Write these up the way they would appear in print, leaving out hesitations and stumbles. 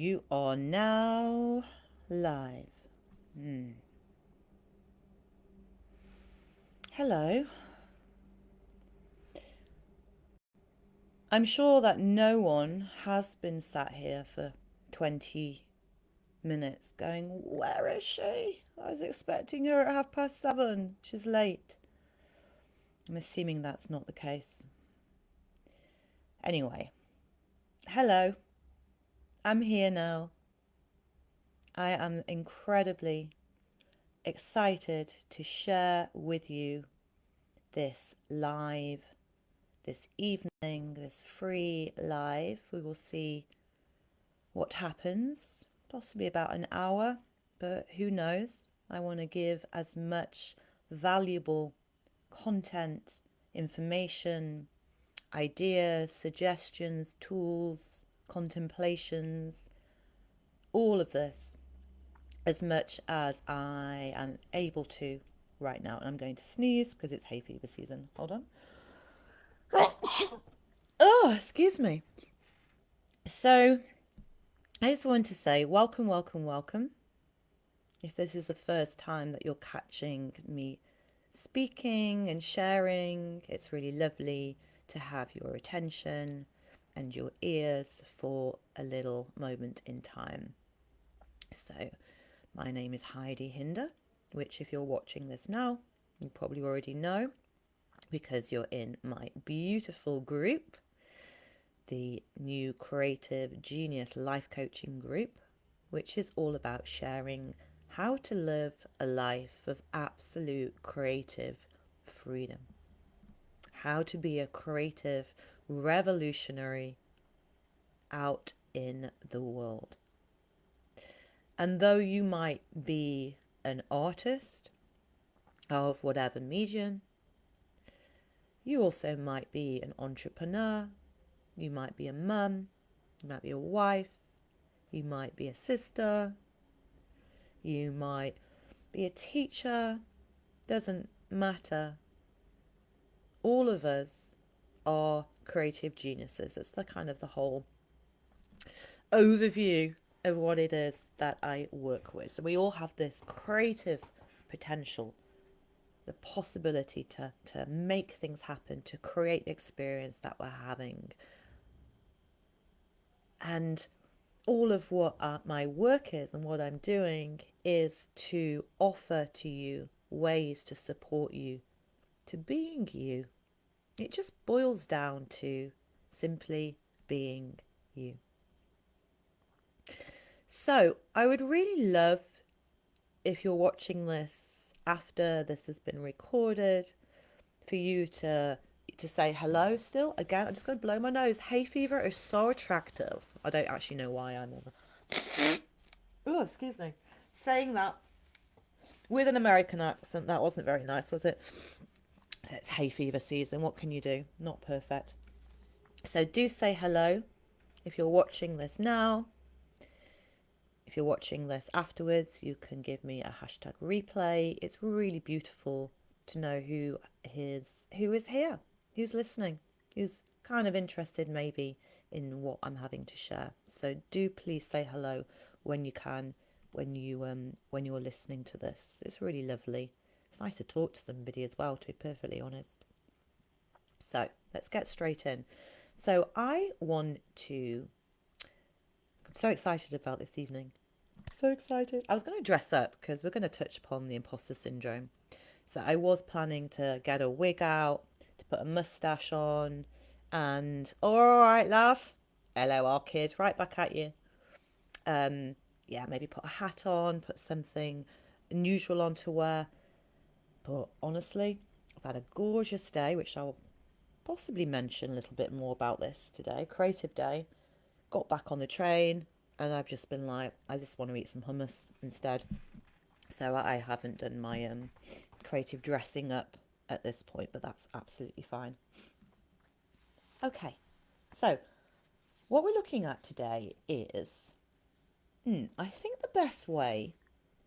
You are now live. Hello. I'm sure that no one has been sat here for 20 minutes going, where is she? I was expecting her at 7:30. She's late. I'm assuming that's not the case. Anyway, hello. I'm here now. I am incredibly excited to share with you this live, this evening, this free live. We will see what happens, possibly about an hour, but who knows? I want to give as much valuable content, information, ideas, suggestions, tools, contemplations, all of this, as much as I am able to right now. And I'm going to sneeze because it's hay fever season. Hold on. Oh, excuse me. So, I just want to say welcome, welcome, welcome. If this is the first time that you're catching me speaking and sharing, it's really lovely to have your attention and your ears for a little moment in time. So, my name is Heidi Hinder, which, if you're watching this now, you probably already know because you're in my beautiful group, the new Creative Genius Life Coaching Group, which is all about sharing how to live a life of absolute creative freedom, how to be a creative revolutionary out in the world. And though you might be an artist of whatever medium, you also might be an entrepreneur, you might be a mum, you might be a wife, you might be a sister, you might be a teacher, doesn't matter. All of us are creative geniuses. It's the kind of the whole overview of what it is that I work with. So we all have this creative potential, the possibility to make things happen, to create the experience that we're having. And all of what my work is and what I'm doing is to offer to you ways to support you to being you. It just boils down to simply being you. So I would really love, if you're watching this after this has been recorded, for you to say hello still. Again, I'm just going to blow my nose. Hay fever is so attractive. I don't actually know why I'm on. Oh, excuse me. Saying that with an American accent, that wasn't very nice, was it? It's hay fever season. What can you do? Not perfect. So do say hello if you're watching this now. If you're watching this afterwards, you can give me a hashtag replay. It's really beautiful to know who is here, who's listening, who's kind of interested maybe in what I'm having to share. So do please say hello when you can, when you're listening to this. It's really lovely. It's nice to talk to somebody as well, to be perfectly honest. So let's get straight in. So I'm so excited about this evening. So excited. I was going to dress up because we're going to touch upon the imposter syndrome. So I was planning to get a wig out, to put a mustache on, and all right, love. LOL, kid, right back at you. Yeah, maybe put a hat on, put something unusual on to wear. But honestly, I've had a gorgeous day, which I'll possibly mention a little bit more about this today. Creative day. Got back on the train, and I've just been like, I just want to eat some hummus instead. So I haven't done my creative dressing up at this point, but that's absolutely fine. Okay, so what we're looking at today is, I think the best way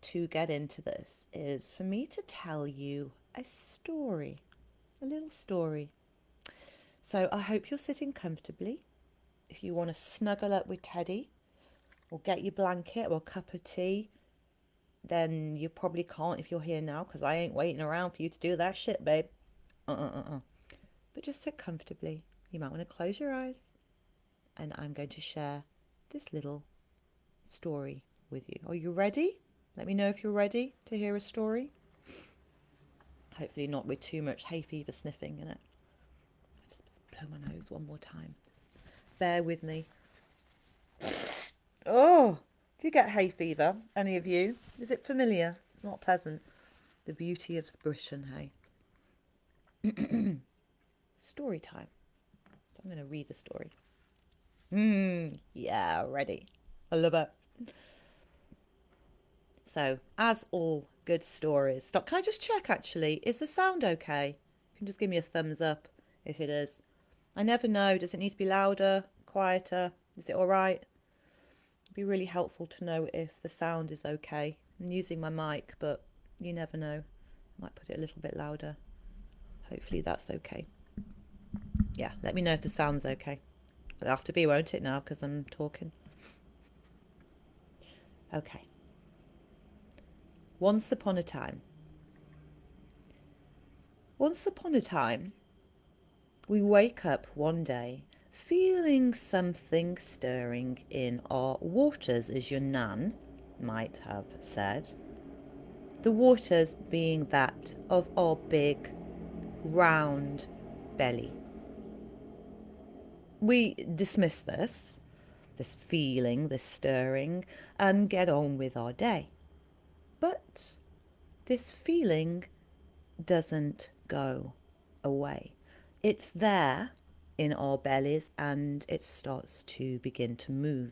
to get into this is for me to tell you a story, a little story. So I hope you're sitting comfortably. If you want to snuggle up with Teddy, or get your blanket or a cup of tea. Then you probably can't if you're here now, because I ain't waiting around for you to do that shit, babe. But just sit comfortably. You might want to close your eyes, and I'm going to share this little story with you. Are you ready? Let me know if you're ready to hear a story. Hopefully not with too much hay fever sniffing in it. Just blow my nose one more time. Just bear with me. Oh, if you get hay fever, any of you, is it familiar? It's not pleasant. The beauty of Britain, hey. Story time. I'm going to read the story. Yeah, ready. I love it. So, as all good stories stop, can I just check actually? Is the sound okay? You can just give me a thumbs up if it is. I never know. Does it need to be louder, quieter? Is it all right? It'd be really helpful to know if the sound is okay. I'm using my mic, but you never know. I might put it a little bit louder. Hopefully that's okay. Yeah, let me know if the sound's okay. It'll have to be, won't it, now, because I'm talking. Okay. Once upon a time. Once upon a time, we wake up one day feeling something stirring in our waters, as your nan might have said. The waters being that of our big, round belly. We dismiss this feeling, this stirring, and get on with our day. But this feeling doesn't go away. It's there in our bellies, and it starts to begin to move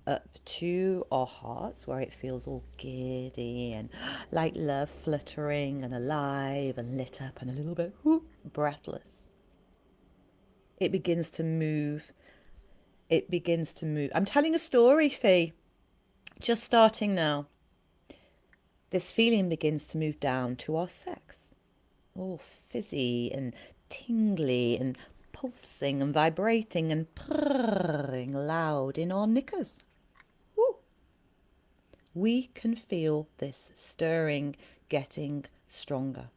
up to our hearts, where it feels all giddy and like love, fluttering and alive and lit up and a little bit breathless. It begins to move. It begins to move. I'm telling a story, Fee. Just starting now. This feeling begins to move down to our sex. All fizzy and tingly and pulsing and vibrating and purring loud in our knickers. Woo. We can feel this stirring getting stronger.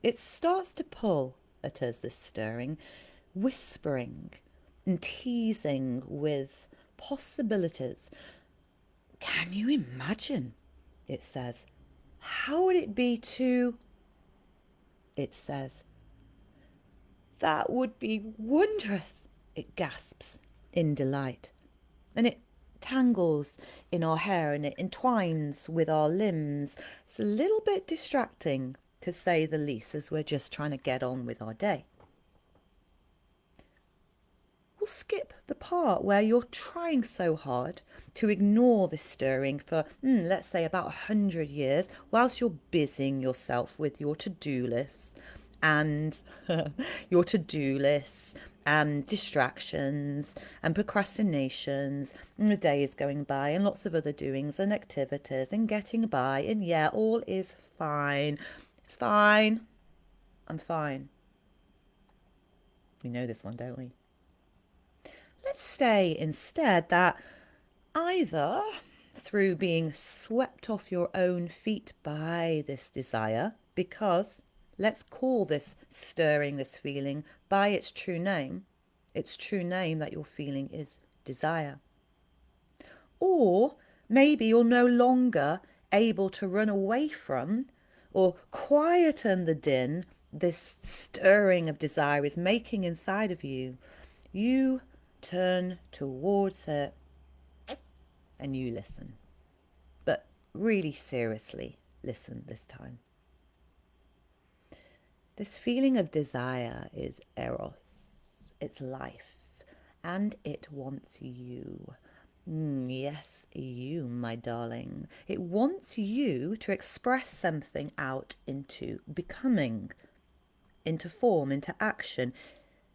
It starts to pull at us, this stirring, whispering and teasing with possibilities. Can you imagine? It says. How would it be to... It says. That would be wondrous, it gasps in delight. And it tangles in our hair and it entwines with our limbs. It's a little bit distracting, to say the least, as we're just trying to get on with our day. We'll skip the part where you're trying so hard to ignore this stirring for, let's say, about 100 years, whilst you're busying yourself with your to-do lists and and distractions and procrastinations, and the day is going by, and lots of other doings and activities and getting by, and yeah, all is fine. It's fine. I'm fine. We know this one, don't we? Let's say instead that either through being swept off your own feet by this desire, because let's call this stirring, this feeling, by its true name that you're feeling is desire. Or maybe you're no longer able to run away from or quieten the din this stirring of desire is making inside of you. You turn towards it and you listen. But really seriously, listen this time. This feeling of desire is eros. It's life. And it wants you. Yes, you, my darling. It wants you to express something out into becoming, into form, into action.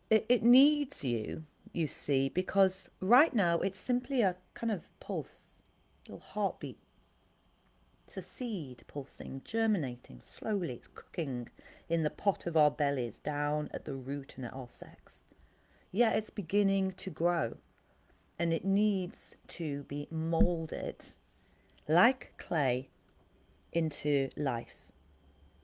It needs you, you see, because right now it's simply a kind of pulse, little heartbeat. It's a seed pulsing, germinating slowly. It's cooking in the pot of our bellies, down at the root and at our sex. Yeah, it's beginning to grow. and it needs to be molded like clay into life.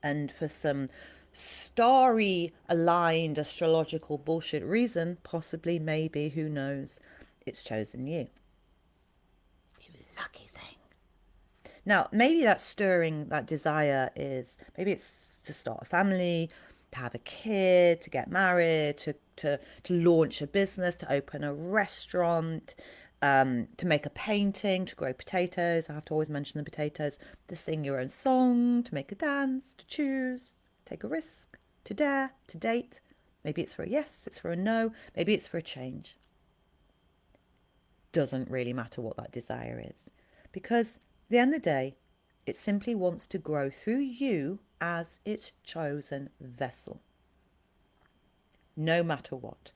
And for some starry aligned astrological bullshit reason, possibly, maybe, who knows, it's chosen you. You lucky thing. Now, maybe that stirring, that desire is, maybe it's to start a family, to have a kid, to get married, to launch a business, to open a restaurant, to make a painting, to grow potatoes. I have to always mention the potatoes. To sing your own song, to make a dance, to choose, take a risk, to dare, to date. Maybe it's for a yes, it's for a no, maybe it's for a change. Doesn't really matter what that desire is. Because at the end of the day, it simply wants to grow through you as its chosen vessel. No matter what.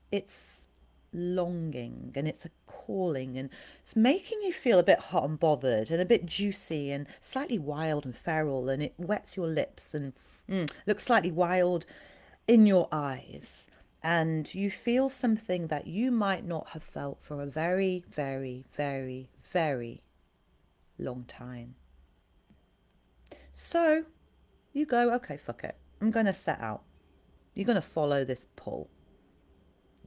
It's longing and it's a calling and it's making you feel a bit hot and bothered and a bit juicy and slightly wild and feral, and it wets your lips and looks slightly wild in your eyes, and you feel something that you might not have felt for a very, very, very, very long time. So you go, okay, fuck it. I'm going to set out. You're going to follow this pull.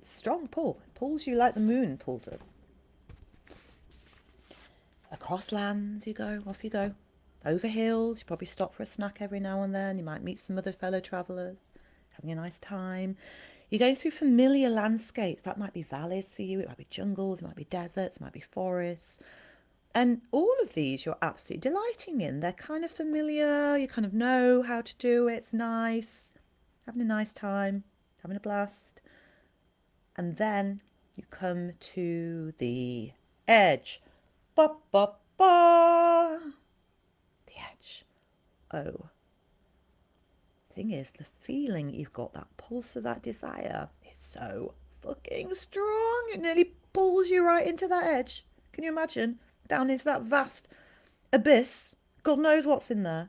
Strong pull. It pulls you like the moon pulls us. Across lands you go, off you go. Over hills, you probably stop for a snack every now and then. You might meet some other fellow travellers, having a nice time. You're going through familiar landscapes. That might be valleys for you. It might be jungles. It might be deserts. It might be forests. And all of these you're absolutely delighting in. They're kind of familiar. You kind of know how to do it. It's nice. Having a nice time. Having a blast. And then you come to the edge. Ba, ba, ba. The edge. Oh. Thing is, the feeling you've got, that pulse of that desire, is so fucking strong. It nearly pulls you right into that edge. Can you imagine? Down into that vast abyss. God knows what's in there.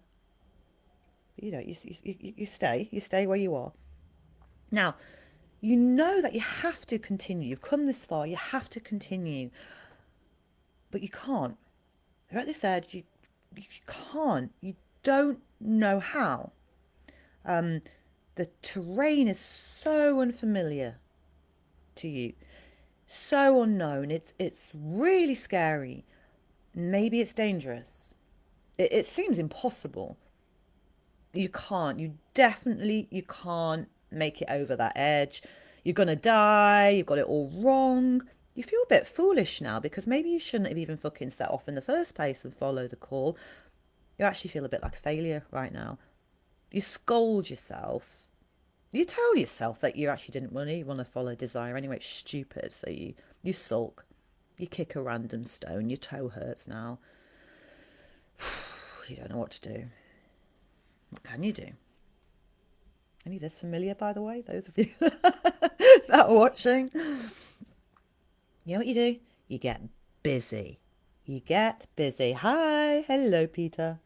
But you don't. You stay. You stay where you are. Now, you know that you have to continue. You've come this far. You have to continue. But you can't. You're at this edge. You can't. You don't know how. The terrain is so unfamiliar to you, so unknown. It's really scary. Maybe it's dangerous. It seems impossible. You can't. You can't make it over that edge. You're gonna die. You've got it all wrong. You feel a bit foolish now because maybe you shouldn't have even fucking set off in the first place and followed the call. You actually feel a bit like a failure right now. You scold yourself. You tell yourself that you actually didn't want to follow desire anyway. It's stupid. So you sulk. You kick a random stone. Your toe hurts now. You don't know what to do. What can you do? Any of this familiar, by the way? Those of you that are watching. You know what you do? You get busy. You get busy. Hi. Hello, Peter.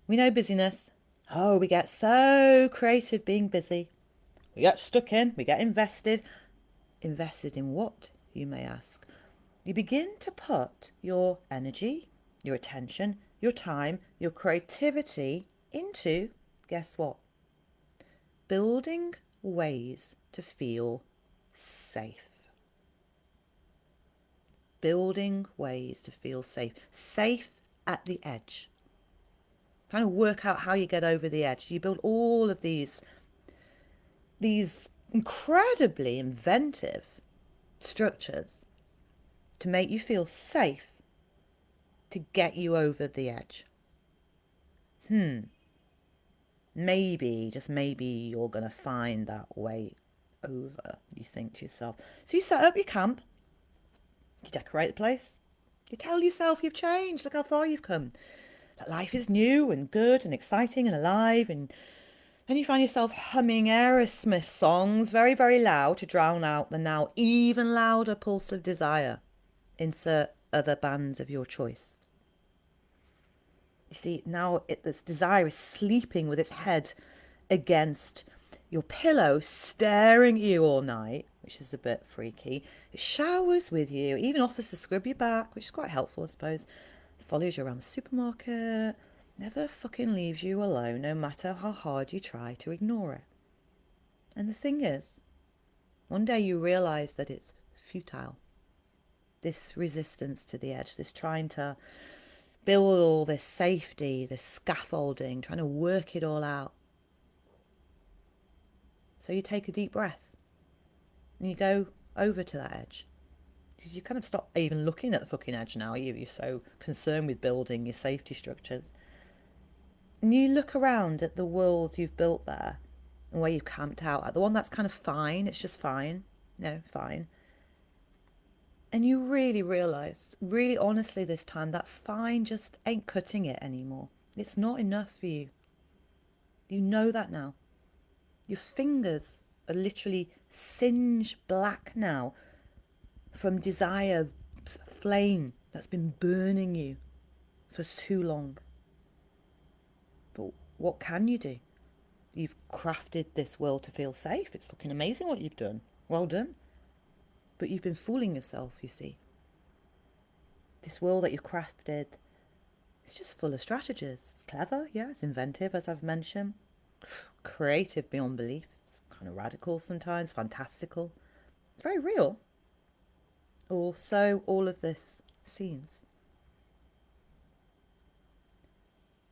We know busyness. Oh, we get so creative being busy. We get stuck in. We get invested. Invested in what, you may ask? You begin to put your energy, your attention, your time, your creativity into, guess what? Building ways to feel safe. Building ways to feel safe. Safe at the edge. Trying to work out how you get over the edge. You build all of these incredibly inventive structures to make you feel safe, to get you over the edge. Maybe, just maybe, you're going to find that way over, you think to yourself. So you set up your camp, you decorate the place, you tell yourself you've changed, look how far you've come, that life is new and good and exciting and alive, and then you find yourself humming Aerosmith songs very, very loud to drown out the now even louder pulse of desire. Insert other bands of your choice. You see, now this desire is sleeping with its head against your pillow, staring at you all night, which is a bit freaky. It showers with you, even offers to scrub your back, which is quite helpful, I suppose. Follows you around the supermarket, never fucking leaves you alone, no matter how hard you try to ignore it. And the thing is, one day you realise that it's futile. This resistance to the edge, this trying to build all this safety, this scaffolding, trying to work it all out. So you take a deep breath and you go over to that edge. Because you kind of stop even looking at the fucking edge now. You're so concerned with building your safety structures. And you look around at the world you've built there and where you've camped out at, the one that's kind of fine, it's just fine, fine. And you really realise, really honestly this time, that fine just ain't cutting it anymore. It's not enough for you. You know that now. Your fingers are literally singed black now from desire flame that's been burning you for too long. But what can you do? You've crafted this world to feel safe. It's fucking amazing what you've done. Well done. But you've been fooling yourself, you see. This world that you've crafted, it's just full of strategies. It's clever, yeah, it's inventive, as I've mentioned. Creative beyond belief. It's kind of radical sometimes, fantastical. It's very real. Or so all of this seems.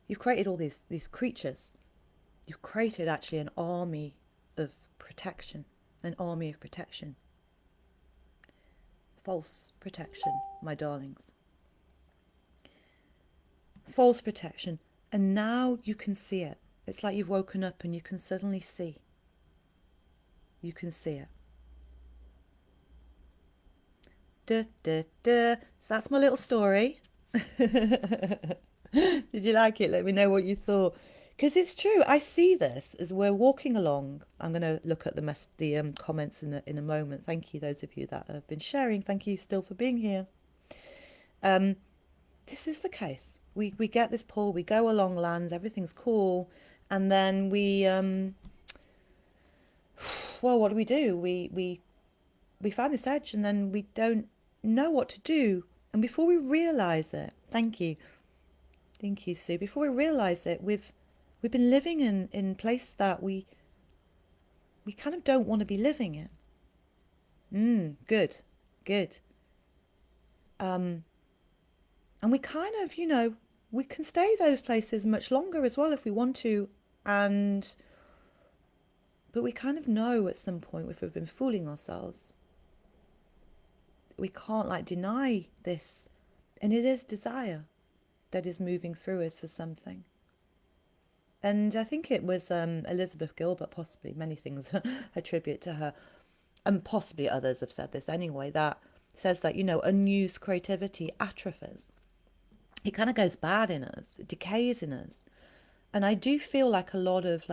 You've created all these creatures. You've created actually an army of protection. An army of protection. False protection, my darlings. False protection. And now you can see it. It's like you've woken up and you can suddenly see. You can see it. Duh, duh, duh. So that's my little story. Did you like it? Let me know what you thought. Because it's true. I see this as we're walking along. I'm going to look at the comments in a moment. Thank you, those of you that have been sharing. Thank you still for being here. This is the case. We get this pull. We go along lands. Everything's cool. And then well, what do? We find this edge and then we don't know what to do. And before we realise it, thank you, Sue. Before we realise it, we've been living in place that we kind of don't want to be living in. Good. And we kind of, we can stay those places much longer as well if we want to, but we kind of know at some point if we've been fooling ourselves. We can't deny this, and it is desire that is moving through us for something. And I think it was Elizabeth Gilbert, possibly, many things attribute to her, and possibly others have said this anyway, that says that, unused creativity atrophies. It kind of goes bad in us, it decays in us. And I do feel like a lot of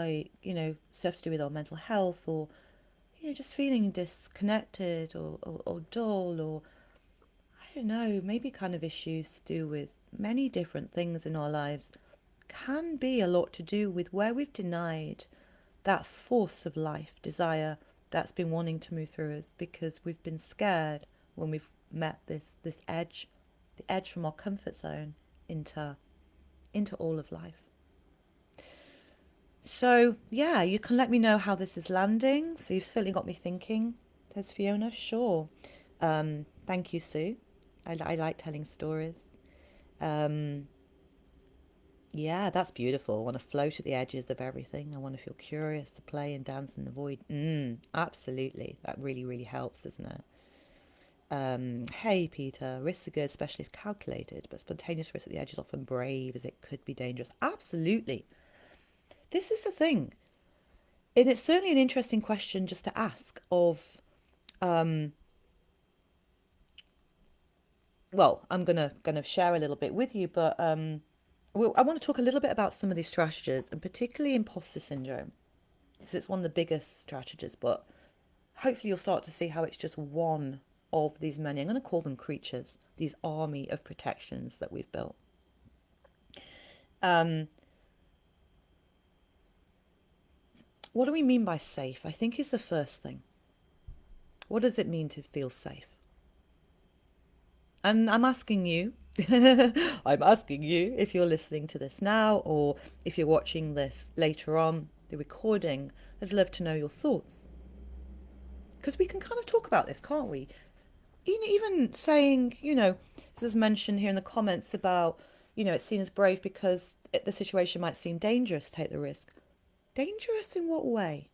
stuff to do with our mental health, or just feeling disconnected or dull, or I don't know, maybe kind of issues to do with many different things in our lives, can be a lot to do with where we've denied that force of life, desire, that's been wanting to move through us, because we've been scared when we've met this edge, the edge from our comfort zone into all of life. So yeah, you can let me know how this is landing. So you've certainly got me thinking. There's Fiona, sure. Thank you, Sue. I like telling stories. Yeah, that's beautiful. I want to float at the edges of everything. I want to feel curious, to play and dance in the void. Absolutely. That really, really helps, doesn't it? Hey, Peter, risks are good, especially if calculated, but spontaneous risk at the edge is often brave, as it could be dangerous. Absolutely. This is the thing. And it's certainly an interesting question just to ask of, well, I'm gonna share a little bit with you, but I want to talk a little bit about some of these strategies, and particularly imposter syndrome, because it's one of the biggest strategies, but hopefully you'll start to see how it's just one of these many. I'm going to call them creatures, these army of protections that we've built. What do we mean by safe? I think is the first thing. What does it mean to feel safe? And I'm asking you, I'm asking you if you're listening to this now or if you're watching this later on, the recording, I'd love to know your thoughts. Because we can kind of talk about this, can't we? Even saying, this is mentioned here in the comments about, it's seen as brave because the situation might seem dangerous, take the risk. Dangerous in what way?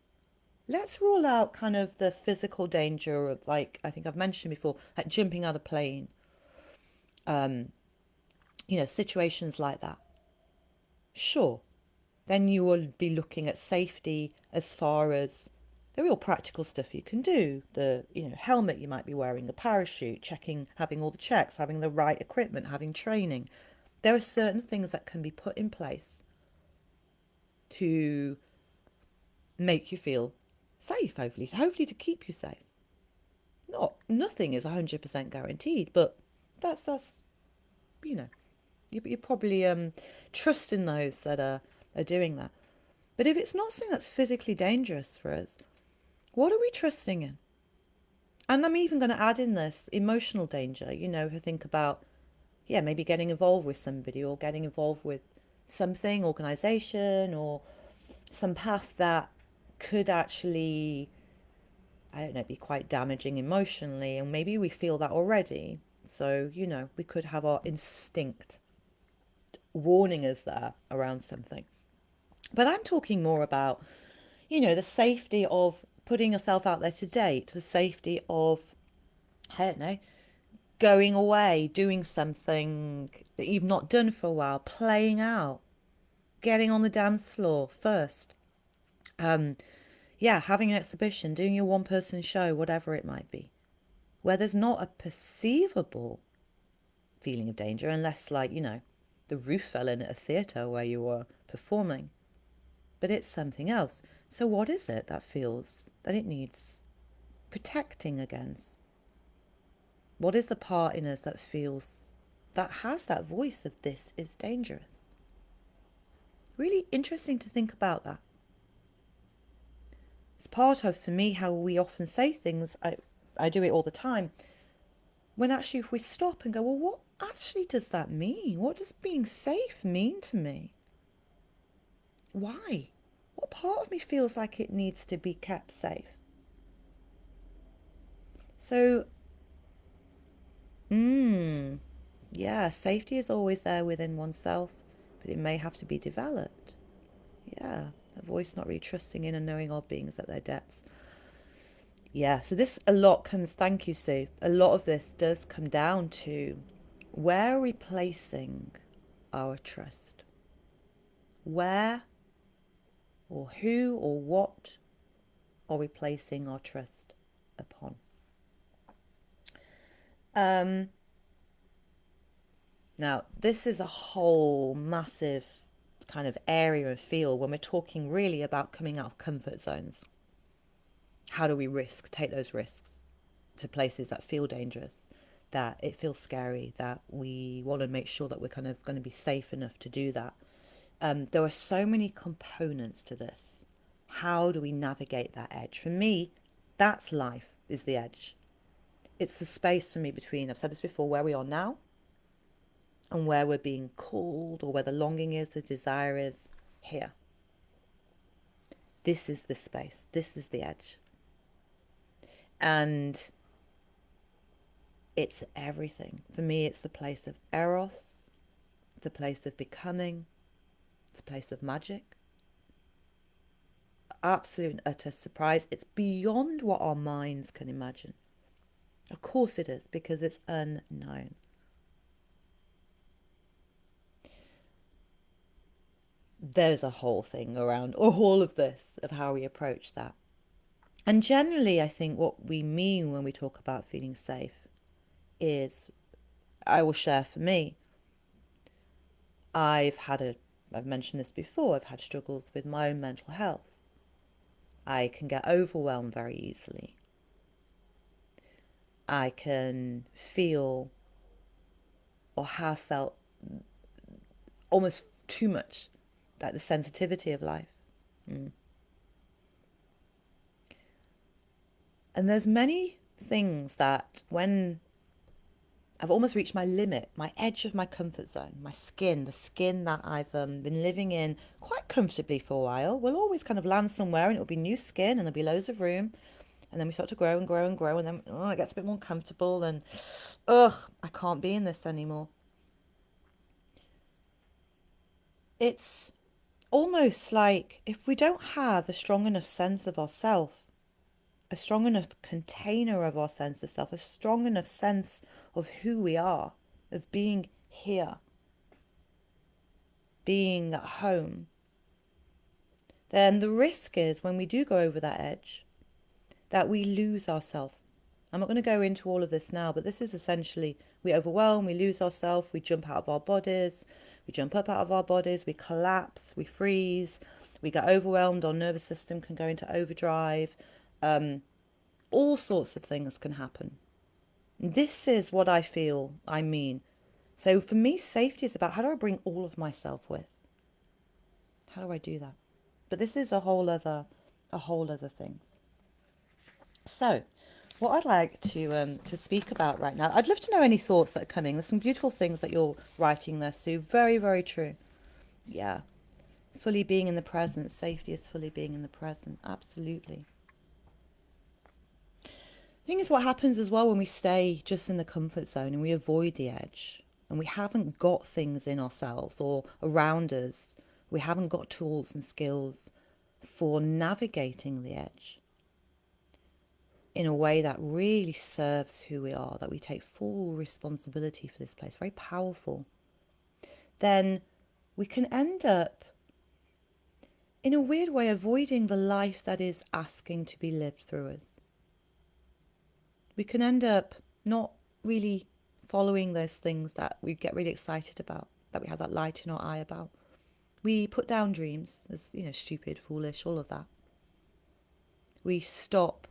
Let's rule out kind of the physical danger of, like, I think I've mentioned before, like jumping out of a plane, situations like that. Sure, then you will be looking at safety as far as the real practical stuff you can do. The, helmet you might be wearing, the parachute, checking, having all the checks, having the right equipment, having training. There are certain things that can be put in place to make you feel safe, hopefully to keep you safe. Nothing is 100% guaranteed, but that's you're probably trusting those that are doing that. But if it's not something that's physically dangerous for us, what are we trusting in? And I'm even going to add in this emotional danger, if you think about, maybe getting involved with somebody or getting involved with something, organization, or some path that could actually, I don't know, be quite damaging emotionally. And maybe we feel that already. So, we could have our instinct warning us there around something. But I'm talking more about, the safety of putting yourself out there to date, the safety of, I don't know, going away, doing something that you've not done for a while, playing out, getting on the dance floor first. Having an exhibition, doing your one person show, whatever it might be, where there's not a perceivable feeling of danger, unless, like, the roof fell in at a theatre where you were performing. But it's something else. So what is it that feels that it needs protecting against? What is the part in us that feels, that has that voice of this is dangerous? Really interesting to think about that. It's part of, for me, how we often say things. I do it all the time. When actually, if we stop and go, well, what actually does that mean? What does being safe mean to me? Why? What part of me feels like it needs to be kept safe? So, safety is always there within oneself, but it may have to be developed. A voice not really trusting in and knowing our beings at their depths. So this a lot comes, thank you, Sue. A lot of this does come down to where are we placing our trust? Where or who or what are we placing our trust upon? Now, this is a whole massive kind of area and field when we're talking really about coming out of comfort zones. How do we take those risks to places that feel dangerous, that it feels scary, that we want to make sure that we're kind of going to be safe enough to do that? There are so many components to this. How do we navigate that edge? For me, that's life, is the edge. It's the space for me between, I've said this before, where we are now and where we're being called, or where the longing is, the desire is here. This is the space. This is the edge. And it's everything. For me, it's the place of eros, the place of becoming, it's a place of magic. Absolute and utter surprise. It's beyond what our minds can imagine. Of course it is, because it's unknown. There's a whole thing around all of this, of how we approach that. And generally, I think what we mean when we talk about feeling safe is, I will share for me, I've mentioned this before, I've had struggles with my own mental health. I can get overwhelmed very easily. I can feel or have felt almost too much, like the sensitivity of life. And there's many things that when I've almost reached my limit, my edge of my comfort zone, my skin, the skin that I've been living in quite comfortably for a while, will always kind of land somewhere and it'll be new skin and there'll be loads of room. And then we start to grow and grow and grow. And then it gets a bit more comfortable and, ugh, I can't be in this anymore. It's almost like if we don't have a strong enough sense of ourself, a strong enough container of our sense of self, a strong enough sense of who we are, of being here, being at home, then the risk is when we do go over that edge that we lose ourselves. I'm not going to go into all of this now, but this is essentially we overwhelm, we lose ourselves, we jump out of our bodies, we jump up out of our bodies, we collapse, we freeze, we get overwhelmed, our nervous system can go into overdrive. All sorts of things can happen. This is what I feel I mean. So for me, safety is about how do I bring all of myself with? How do I do that? But this is a whole other thing. So, what I'd like to speak about right now, I'd love to know any thoughts that are coming. There's some beautiful things that you're writing there, Sue. Very, very true. Yeah. Fully being in the present. Safety is fully being in the present. Absolutely. The thing is, what happens as well when we stay just in the comfort zone and we avoid the edge and we haven't got things in ourselves or around us, we haven't got tools and skills for navigating the edge in a way that really serves who we are, that we take full responsibility for this place, very powerful, then we can end up, in a weird way, avoiding the life that is asking to be lived through us. We can end up not really following those things that we get really excited about, that we have that light in our eye about. We put down dreams as, stupid, foolish, all of that. We stop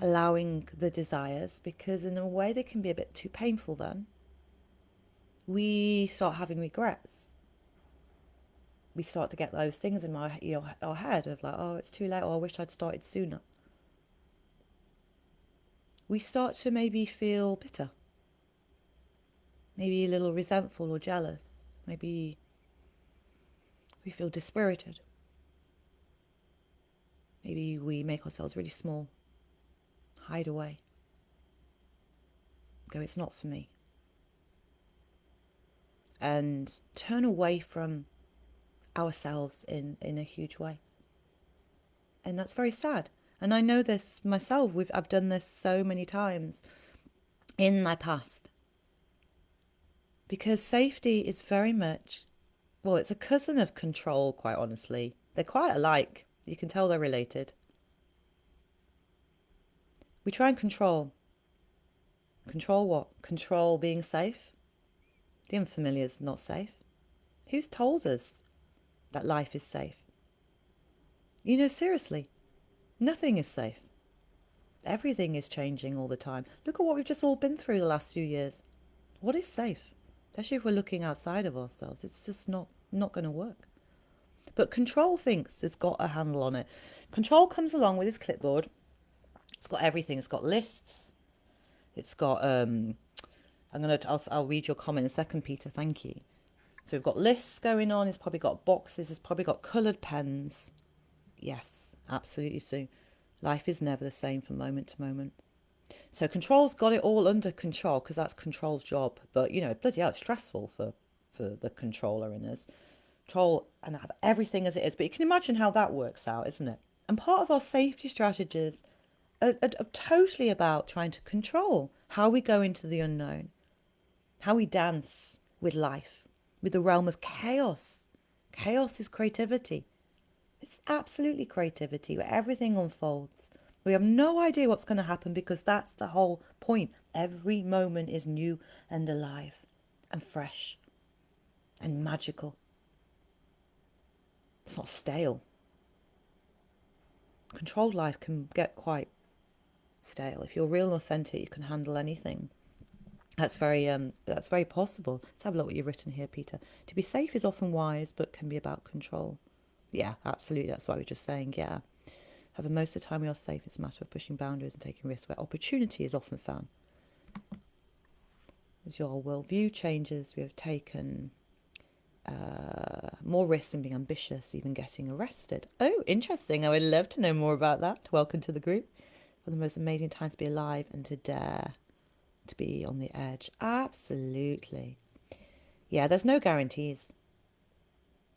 allowing the desires because in a way they can be a bit too painful then. We start having regrets. We start to get those things in our head of like, oh, it's too late, or I wish I'd started sooner. We start to maybe feel bitter, maybe a little resentful or jealous, maybe we feel dispirited. Maybe we make ourselves really small, hide away, go, it's not for me, and turn away from ourselves in a huge way. And that's very sad. And I know this myself. I've done this so many times in my past. Because safety is very much, well, it's a cousin of control, quite honestly. They're quite alike. You can tell they're related. We try and control. Control what? Control being safe? The unfamiliar is not safe. Who's told us that life is safe? Seriously, nothing is safe. Everything is changing all the time. Look at what we've just all been through the last few years. What is safe? Especially if we're looking outside of ourselves. It's just not going to work. But control thinks it's got a handle on it. Control comes along with his clipboard. It's got everything. It's got lists. It's got I'll read your comment in a second, Peter. Thank you. So we've got lists going on. It's probably got boxes. It's probably got coloured pens. Yes, absolutely, Sue. Life is never the same from moment to moment. So control's got it all under control because that's control's job. But, bloody hell, it's stressful for the controller in us. Control and have everything as it is. But you can imagine how that works out, isn't it? And part of our safety strategies are totally about trying to control how we go into the unknown, how we dance with life, with the realm of chaos. Chaos is creativity. It's absolutely creativity where everything unfolds. We have no idea what's going to happen because that's the whole point. Every moment is new and alive and fresh and magical. It's not stale. Controlled life can get quite stale. If you're real and authentic, you can handle anything. That's very possible. Let's have a look what you've written here, Peter. To be safe is often wise, but can be about control. Yeah, absolutely. That's what we were just saying. Yeah. However, most of the time we are safe. It's a matter of pushing boundaries and taking risks where opportunity is often found. As your worldview changes, we have taken more risks in being ambitious, even getting arrested. Oh, interesting. I would love to know more about that. Welcome to the group. For the most amazing time to be alive and to dare to be on the edge. Absolutely. Yeah, there's no guarantees.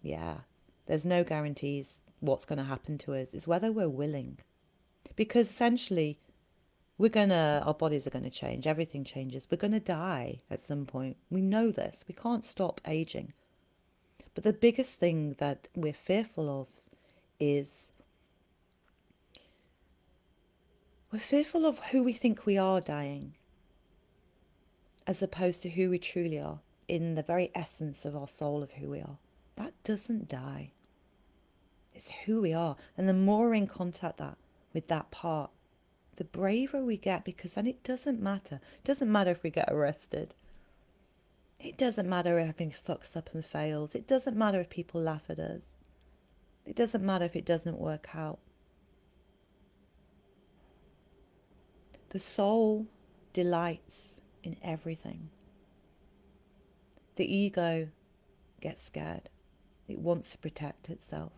Yeah, there's no guarantees what's going to happen to us. It's whether we're willing. Because essentially, our bodies are going to change. Everything changes. We're going to die at some point. We know this. We can't stop aging. But the biggest thing that we're fearful of is we're fearful of who we think we are dying, as opposed to who we truly are, in the very essence of our soul of who we are. That doesn't die. It's who we are. And the more we're in contact with that part, the braver we get, because then it doesn't matter. It doesn't matter if we get arrested. It doesn't matter if everything fucks up and fails. It doesn't matter if people laugh at us. It doesn't matter if it doesn't work out. The soul delights in everything. The ego gets scared. It wants to protect itself.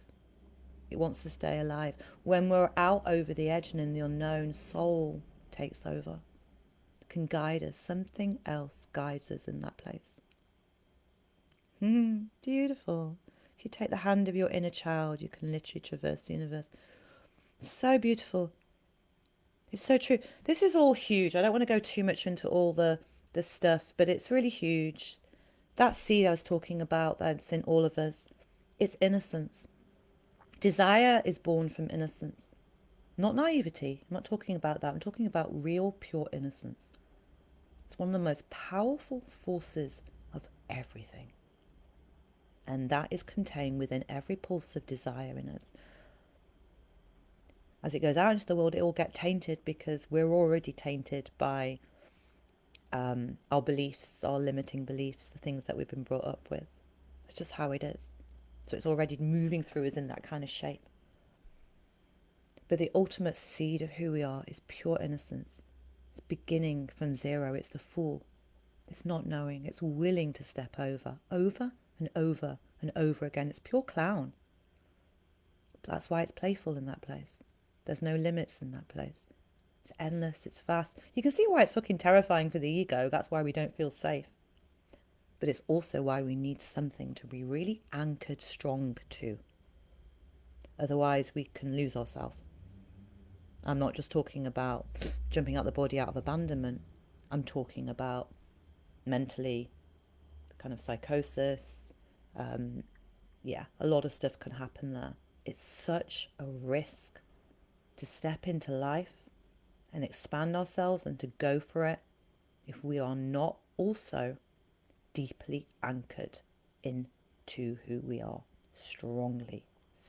It wants to stay alive. When we're out over the edge and in the unknown, soul takes over. It can guide us. Something else guides us in that place. Beautiful. If you take the hand of your inner child, you can literally traverse the universe. So beautiful. It's so true. This is all huge. I don't want to go too much into all the stuff, but it's really huge. That seed I was talking about, that's in all of us, it's innocence. Desire is born from innocence, not naivety. I'm not talking about that. I'm talking about real, pure innocence. It's one of the most powerful forces of everything. And that is contained within every pulse of desire in us. As it goes out into the world, it will get tainted because we're already tainted by our beliefs, our limiting beliefs, the things that we've been brought up with. It's just how it is. So it's already moving through us in that kind of shape. But the ultimate seed of who we are is pure innocence. It's beginning from zero. It's the fool. It's not knowing. It's willing to step over and over and over again. It's pure clown. But that's why it's playful in that place. There's no limits in that place. It's endless. It's vast. You can see why it's fucking terrifying for the ego. That's why we don't feel safe. But it's also why we need something to be really anchored strong to. Otherwise, we can lose ourselves. I'm not just talking about jumping out the body out of abandonment. I'm talking about mentally, kind of psychosis. A lot of stuff can happen there. It's such a risk to step into life and expand ourselves and to go for it if we are not also deeply anchored into who we are, strongly,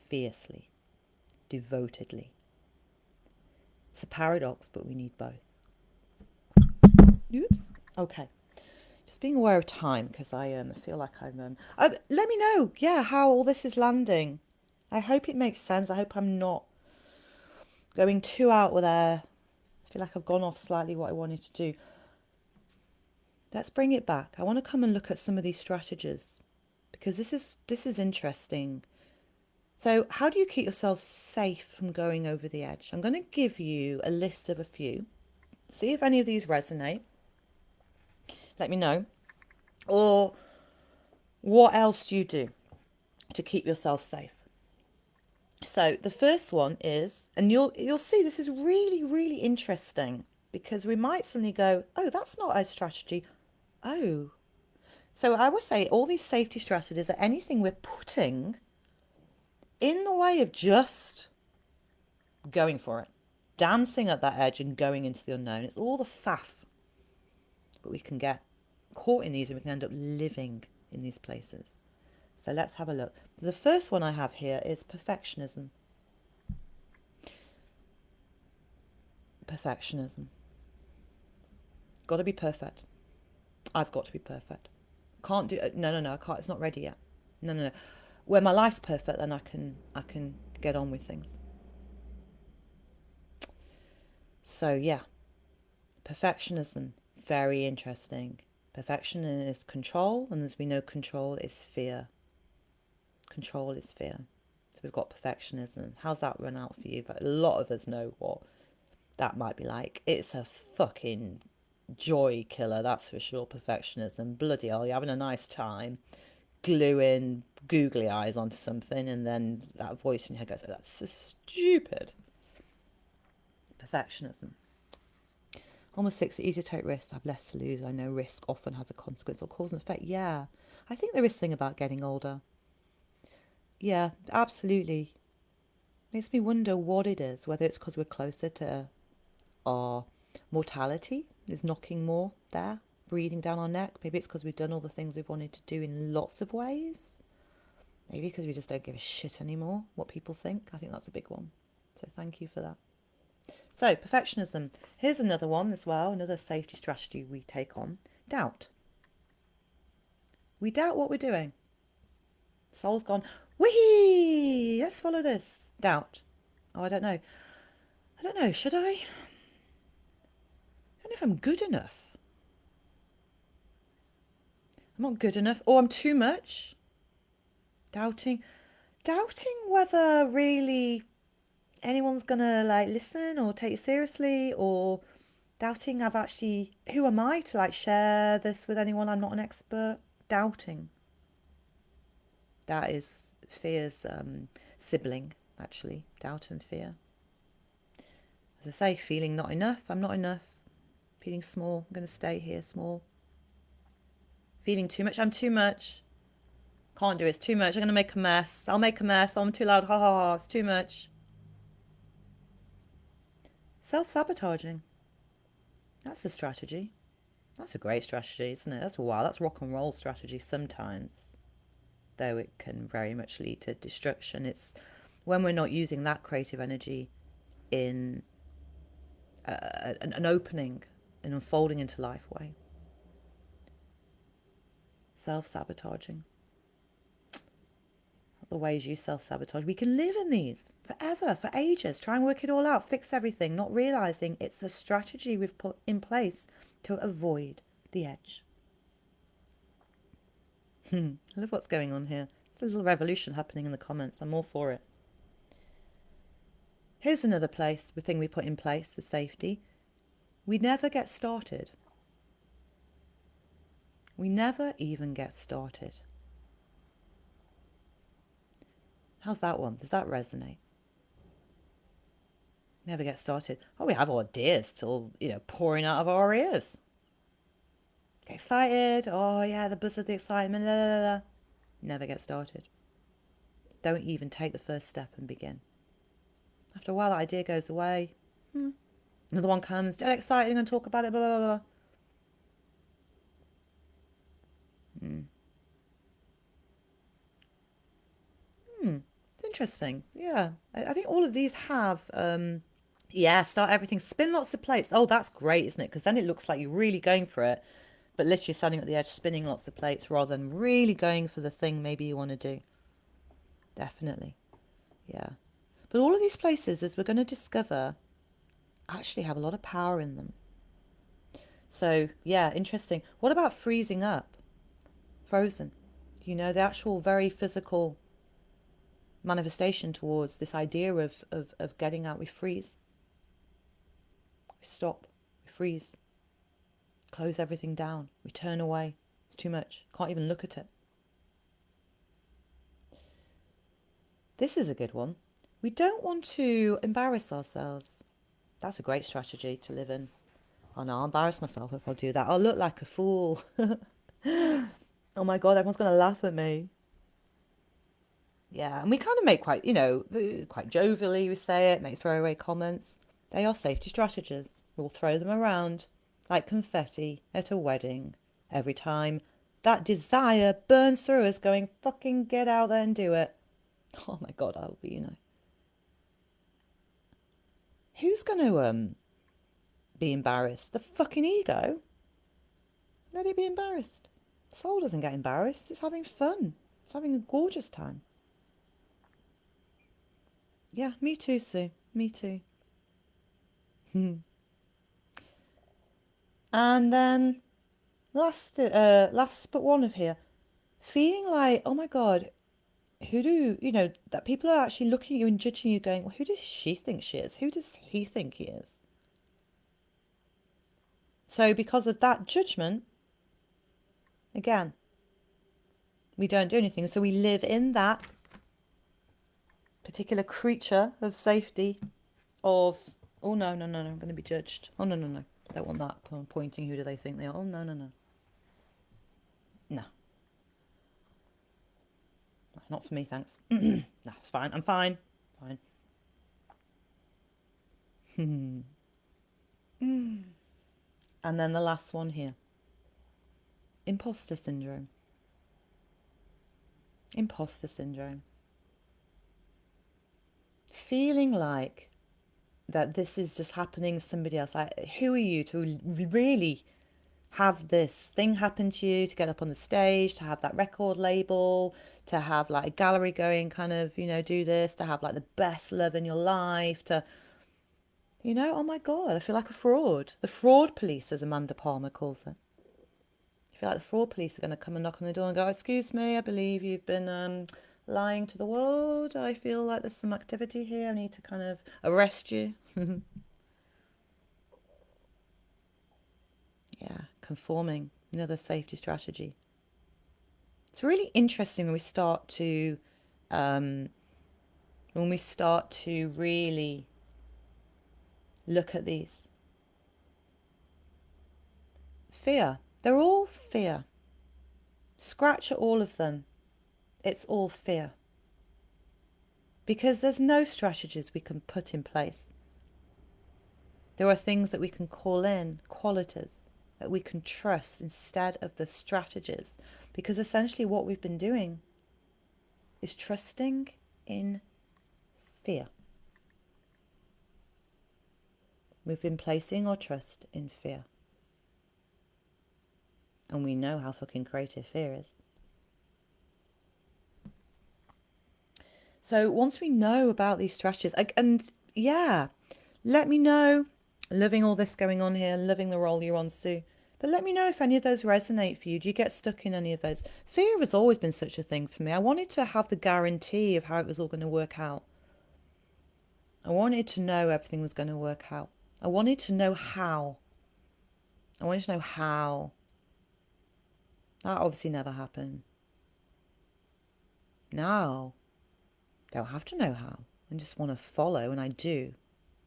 fiercely, devotedly. It's a paradox, but we need both. Oops. Okay. Just being aware of time, because I feel like let me know, how all this is landing. I hope it makes sense. I hope I'm not going too out there. I feel like I've gone off slightly what I wanted to do. Let's bring it back. I want to come and look at some of these strategies because this is interesting. So how do you keep yourself safe from going over the edge? I'm going to give you a list of a few. See if any of these resonate. Let me know. Or what else do you do to keep yourself safe? So the first one is, and you'll see this is really, really interesting because we might suddenly go, oh, that's not a strategy. Oh. So I would say all these safety strategies are anything we're putting in the way of just going for it, dancing at that edge and going into the unknown. It's all the faff. But we can get caught in these and we can end up living in these places. So let's have a look. The first one I have here is perfectionism. Perfectionism. Got to be perfect. I've got to be perfect. Can't do it. No, I can't. It's not ready yet. No. When my life's perfect, then I can get on with things. So yeah, perfectionism, very interesting. Perfection is control, and as we know, control is fear. Control is fear. So we've got perfectionism. How's that run out for you? But a lot of us know what that might be like. It's a fucking joy killer, that's for sure. Perfectionism. Bloody hell, you're having a nice time gluing googly eyes onto something, and then that voice in your head goes, "Oh, that's so stupid." Perfectionism. Almost 60, easy to take risks, have less to lose. I know risk often has a consequence or cause and effect. Yeah, I think there is thing about getting older. Yeah, absolutely. Makes me wonder what it is, whether it's because we're closer to our mortality, is knocking more there, breathing down our neck. Maybe it's because we've done all the things we've wanted to do in lots of ways. Maybe because we just don't give a shit anymore what people think. I think that's a big one. So thank you for that. So perfectionism. Here's another one as well, another safety strategy we take on. Doubt. We doubt what we're doing. Soul's gone, wee, let's follow this. Doubt. Oh, I don't know. I don't know. Should I? I don't know if I'm good enough. I'm not good enough. Or I'm too much. Doubting. Doubting whether really anyone's gonna like listen or take it seriously, or doubting I've actually, who am I to like share this with anyone? I'm not an expert. Doubting. That is fear's sibling, actually. Doubt and fear. As I say, feeling not enough. I'm not enough. Feeling small. I'm going to stay here small. Feeling too much. I'm too much. Can't do it. It's too much. I'm going to make a mess. I'll make a mess. I'm too loud. Ha ha ha. It's too much. Self-sabotaging. That's a strategy. That's a great strategy, isn't it? That's a wow. That's rock and roll strategy sometimes. Though it can very much lead to destruction. It's when we're not using that creative energy in an opening, an unfolding into life way. Self-sabotaging. The ways you self-sabotage. We can live in these forever, for ages. Try and work it all out, fix everything, not realizing it's a strategy we've put in place to avoid the edge. I love what's going on here. It's a little revolution happening in the comments. I'm all for it. Here's another thing we put in place for safety. We never get started. We never even get started. How's that one? Does that resonate? Never get started. Oh, we have ideas till, pouring out of our ears. Get excited. Oh, yeah, the buzz of the excitement. La, la, la. Never get started. Don't even take the first step and begin. After a while, that idea goes away. Another one comes. Get excited and talk about it. Blah, blah, blah. It's interesting. Yeah. I think all of these have, start everything. Spin lots of plates. Oh, that's great, isn't it? Because then it looks like you're really going for it, but literally standing at the edge, spinning lots of plates rather than really going for the thing maybe you want to do. Definitely. Yeah. But all of these places, as we're going to discover, actually have a lot of power in them. So, yeah, interesting. What about freezing up? Frozen. The actual very physical manifestation towards this idea of getting out. We freeze. We stop. We freeze. Close everything down. We turn away. It's too much. Can't even look at it. This is a good one. We don't want to embarrass ourselves. That's a great strategy to live in. Oh no, I'll embarrass myself if I do that. I'll look like a fool. Oh my God, everyone's going to laugh at me. Yeah, and we kind of make quite jovially, we say it, make throwaway comments. They are safety strategies. We'll throw them around like confetti at a wedding every time that desire burns through us going, fucking get out there and do it. Oh my God, I'll be, Who's going to be embarrassed? The fucking ego? Let it be embarrassed. Soul doesn't get embarrassed. It's having fun. It's having a gorgeous time. Yeah, me too, Sue. Me too. And then last but one of here, feeling like, oh my God, who do you know that people are actually looking at you and judging you, going, well, who does she think she is? Who does he think he is? So because of that judgment, again, we don't do anything. So we live in that particular creature of safety of, oh no, no, no, no, I'm going to be judged. Oh no, no, no. Don't want that pointing. Who do they think they are? Oh no, no, no. No, not for me, thanks. No, it's fine. I'm fine. Fine. And then the last one here. Imposter syndrome. Imposter syndrome. Feeling like that this is just happening to somebody else. Like, who are you to really have this thing happen to you, to get up on the stage, to have that record label, to have like a gallery going, kind of, do this, to have like the best love in your life, to, oh my God, I feel like a fraud. The fraud police, as Amanda Palmer calls it. I feel like the fraud police are going to come and knock on the door and go, excuse me, I believe you've been lying to the world. I feel like there's some activity here. I need to kind of arrest you. Yeah, conforming, another safety strategy. It's really interesting um, when we start to really look at these. Fear. They're all fear. Scratch at all of them. It's all fear. Because there's no strategies we can put in place. There are things that we can call in, qualities that we can trust instead of the strategies. Because essentially what we've been doing is trusting in fear. We've been placing our trust in fear. And we know how fucking creative fear is. So once we know about these strategies, and yeah, let me know. Loving all this going on here, loving the role you're on, Sue. But let me know if any of those resonate for you. Do you get stuck in any of those? Fear has always been such a thing for me. I wanted to have the guarantee of how it was all going to work out. I wanted to know everything was going to work out. I wanted to know how. I wanted to know how. That obviously never happened. Now, don't have to know how. I just want to follow, and I do.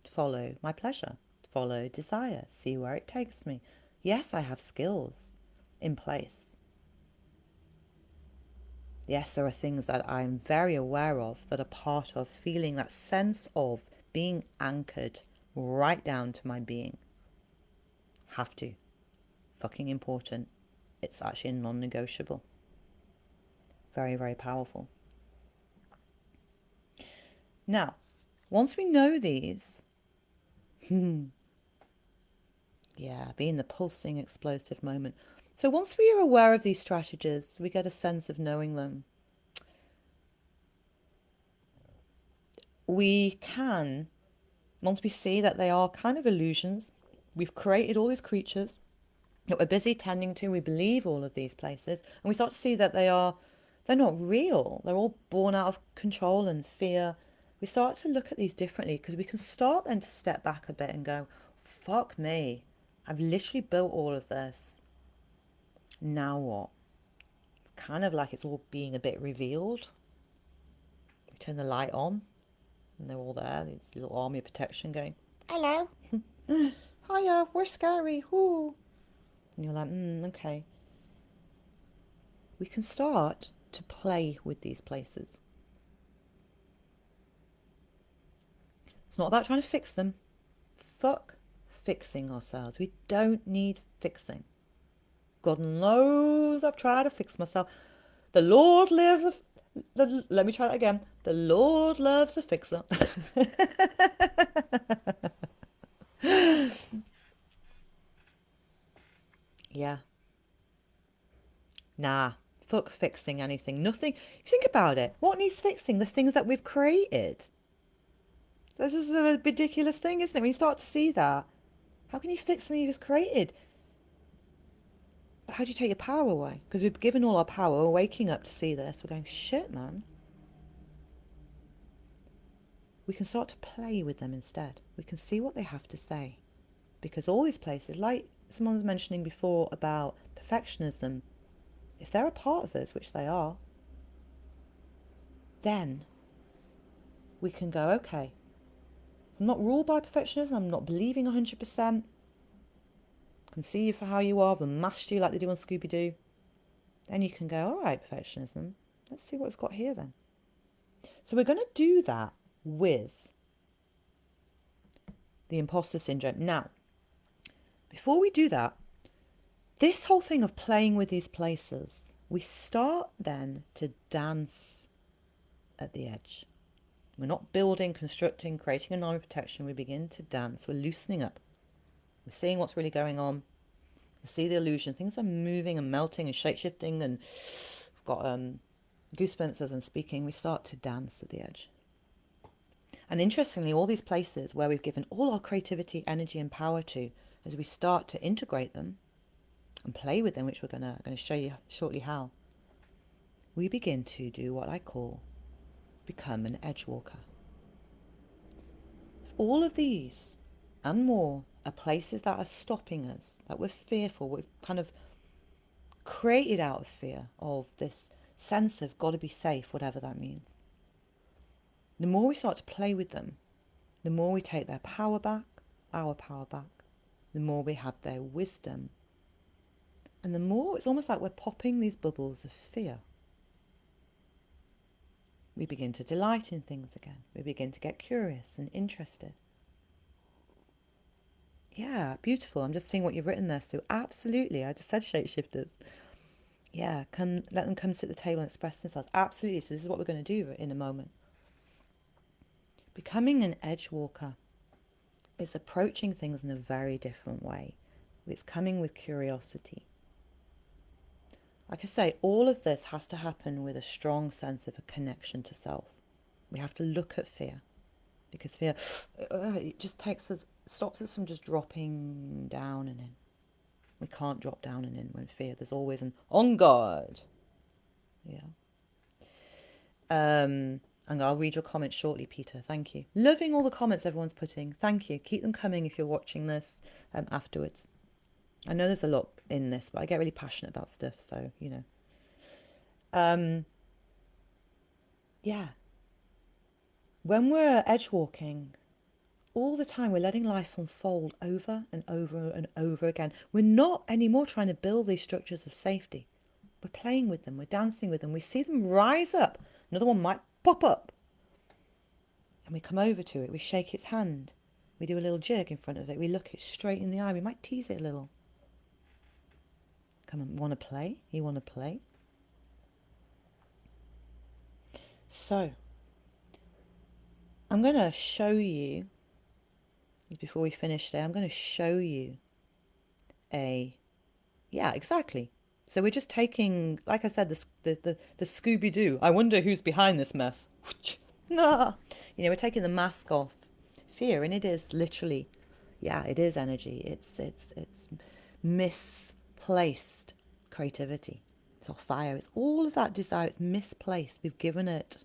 Follow my pleasure. Follow desire. See where it takes me. Yes, I have skills in place. Yes, there are things that I'm very aware of that are part of feeling that sense of being anchored right down to my being. Have to. Fucking important. It's actually non-negotiable. Very, very powerful. Now, once we know these, yeah, be in the pulsing, explosive moment. So once we are aware of these strategies, we get a sense of knowing them. We can, once we see that they are kind of illusions, we've created all these creatures that we're busy tending to, we believe all of these places, and we start to see that they're not real. They're all born out of control and fear. We start to look at these differently because we can start then to step back a bit and go, fuck me. I've literally built all of this. Now what? Kind of like it's all being a bit revealed. We turn the light on and they're all there, this little army of protection going, hello. Hiya, we're scary. Ooh. And you're like, okay. We can start to play with these places. It's not about trying to fix them. Fuck fixing ourselves. We don't need fixing. God knows I've tried to fix myself. The Lord lives let me try it again. The Lord loves a fixer. Yeah. Nah. Fuck fixing anything. Nothing. If you think about it, what needs fixing? The things that we've created. This is a ridiculous thing, isn't it? When you start to see that, how can you fix something you just created? how do you take your power away? Because we've given all our power, we're waking up to see this, we're going, shit, man. We can start to play with them instead. We can see what they have to say. Because all these places, like someone was mentioning before about perfectionism, if they're a part of us, which they are, then we can go, okay, I'm not ruled by perfectionism, I'm not believing 100%, I can see you for how you are, and master you like they do on Scooby-Doo. Then you can go, all right, perfectionism, let's see what we've got here then. So we're going to do that with the imposter syndrome. Now, before we do that, this whole thing of playing with these places, we start then to dance at the edge. We're not building, constructing, creating an armor of protection. We begin to dance. We're loosening up. We're seeing what's really going on. We see the illusion. Things are moving and melting and shape-shifting, and we've got goosebumps as I'm speaking. We start to dance at the edge. And interestingly, all these places where we've given all our creativity, energy, and power to, as we start to integrate them and play with them, which we're going to show you shortly how, we begin to do what I call become an edge walker. All of these and more are places that are stopping us, that we're fearful, we've kind of created out of fear of this sense of got to be safe, whatever that means. The more we start to play with them, the more we take their power back, our power back, the more we have their wisdom. And the more, it's almost like we're popping these bubbles of fear. We begin to delight in things again. We begin to get curious and interested. Yeah, beautiful. I'm just seeing what you've written there, Sue. Absolutely. I just said shapeshifters. Yeah, let them come sit at the table and express themselves. Absolutely. So this is what we're going to do in a moment. Becoming an edge walker is approaching things in a very different way. It's coming with curiosity. Like I say, all of this has to happen with a strong sense of a connection to self. We have to look at fear, because fear, it just stops us from just dropping down and in. We can't drop down and in when fear. There's always an on guard. Yeah. And I'll read your comments shortly, Peter. Thank you. Loving all the comments everyone's putting. Thank you. Keep them coming if you're watching this afterwards. I know there's a lot in this, but I get really passionate about stuff, so, you know. Yeah. When we're edge walking, all the time we're letting life unfold over and over and over again. We're not anymore trying to build these structures of safety. We're playing with them. We're dancing with them. We see them rise up. Another one might pop up. And we come over to it. We shake its hand. We do a little jig in front of it. We look it straight in the eye. We might tease it a little. Come on, want to play? You want to play? So, I'm going to show you, before we finish today, I'm going to show you yeah, exactly. So we're just taking, like I said, the Scooby-Doo. I wonder who's behind this mess. Nah. You know, we're taking the mask off fear, and it is literally, yeah, it is energy. It's misplaced creativity. It's our fire. It's all of that desire. It's misplaced. We've given it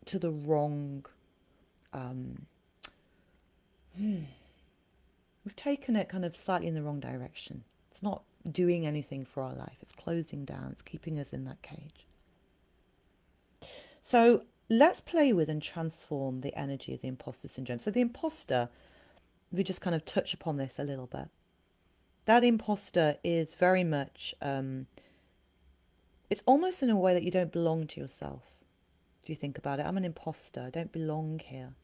to the wrong. We've taken it kind of slightly in the wrong direction. It's not doing anything for our life. It's closing down. It's keeping us in that cage. So let's play with and transform the energy of the imposter syndrome. So the imposter, we just kind of touch upon this a little bit. That imposter is very much, it's almost in a way that you don't belong to yourself. If you think about it, I'm an imposter. I don't belong here.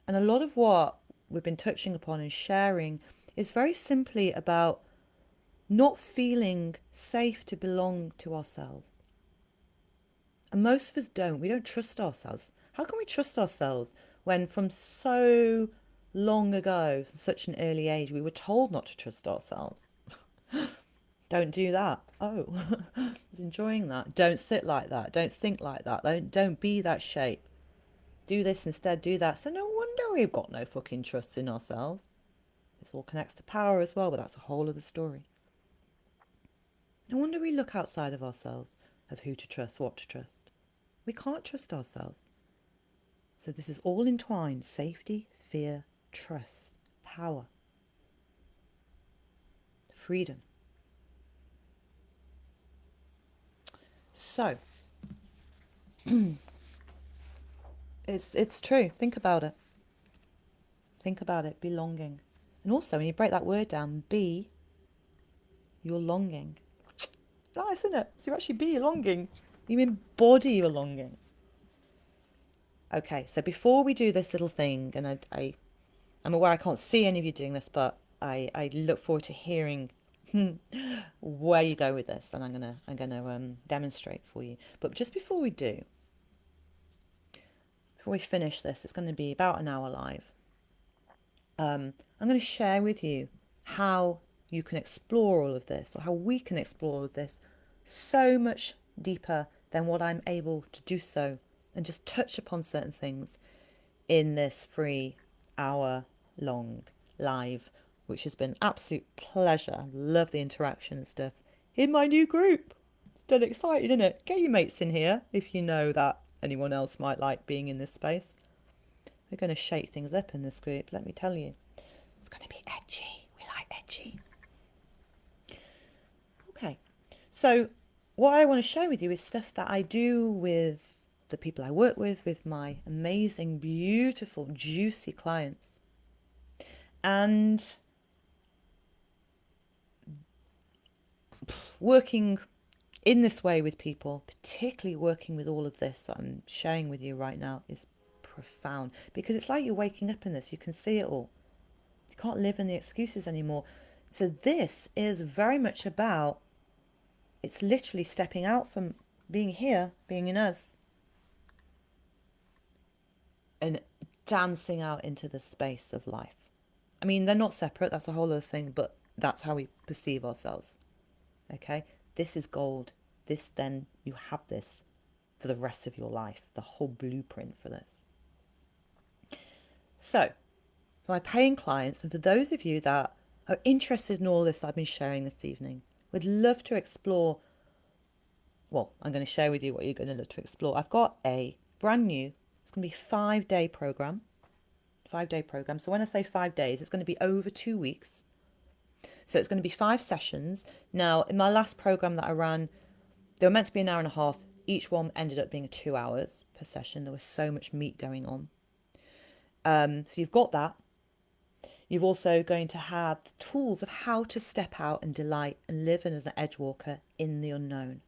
And a lot of what we've been touching upon and sharing is very simply about not feeling safe to belong to ourselves. And most of us don't. We don't trust ourselves. How can we trust ourselves when from so long ago, from such an early age, we were told not to trust ourselves? Don't do that. Oh, I was enjoying that. Don't sit like that. Don't think like that. Don't be that shape. Do this instead, do that. So no wonder we've got no fucking trust in ourselves. This all connects to power as well, but that's a whole other story. No wonder we look outside of ourselves of who to trust, what to trust. We can't trust ourselves. So this is all entwined. Safety, fear, trust, power, freedom. So it's true. Think about it. Think about it. Belonging. And also when you break that word down, be your longing. Nice, isn't it? So you actually be your longing. You embody your longing. Okay, so before we do this little thing, and I'm aware I can't see any of you doing this, but I look forward to hearing where you go with this, and I'm gonna demonstrate for you. But just before we do, before we finish this, it's going to be about an hour live. I'm going to share with you how you can explore all of this, or how we can explore all of this so much deeper than what I'm able to do so, and just touch upon certain things in this free hour long live, which has been absolute pleasure. Love the interaction and stuff in my new group. Still excited, isn't it? Get your mates in here if you know that anyone else might like being in this space. We're going to shake things up in this group, let me tell you. It's going to be edgy. We like edgy. Okay, so what I want to share with you is stuff that I do with the people I work with my amazing, beautiful, juicy clients. And working in this way with people, particularly working with all of this that I'm sharing with you right now, is profound, because it's like you're waking up in this. You can see it all. You can't live in the excuses anymore. So this is very much about, it's literally stepping out from being here, being in us, and dancing out into the space of life. I mean, they're not separate, that's a whole other thing, but that's how we perceive ourselves. Okay? This is gold. This, then, you have this for the rest of your life, the whole blueprint for this. So, for my paying clients, and for those of you that are interested in all this that I've been sharing this evening, would love to explore, well, I'm going to share with you what you're going to love to explore. I've got a brand new, it's going to be 5-day program. 5-day program. So when I say 5 days, it's going to be over 2 weeks. So it's going to be 5 sessions. Now, in my last program that I ran, they were meant to be an hour and a half. Each one ended up being 2 hours per session. There was so much meat going on. So you've got that. You've also going to have the tools of how to step out and delight and live as an edge walker in the unknown.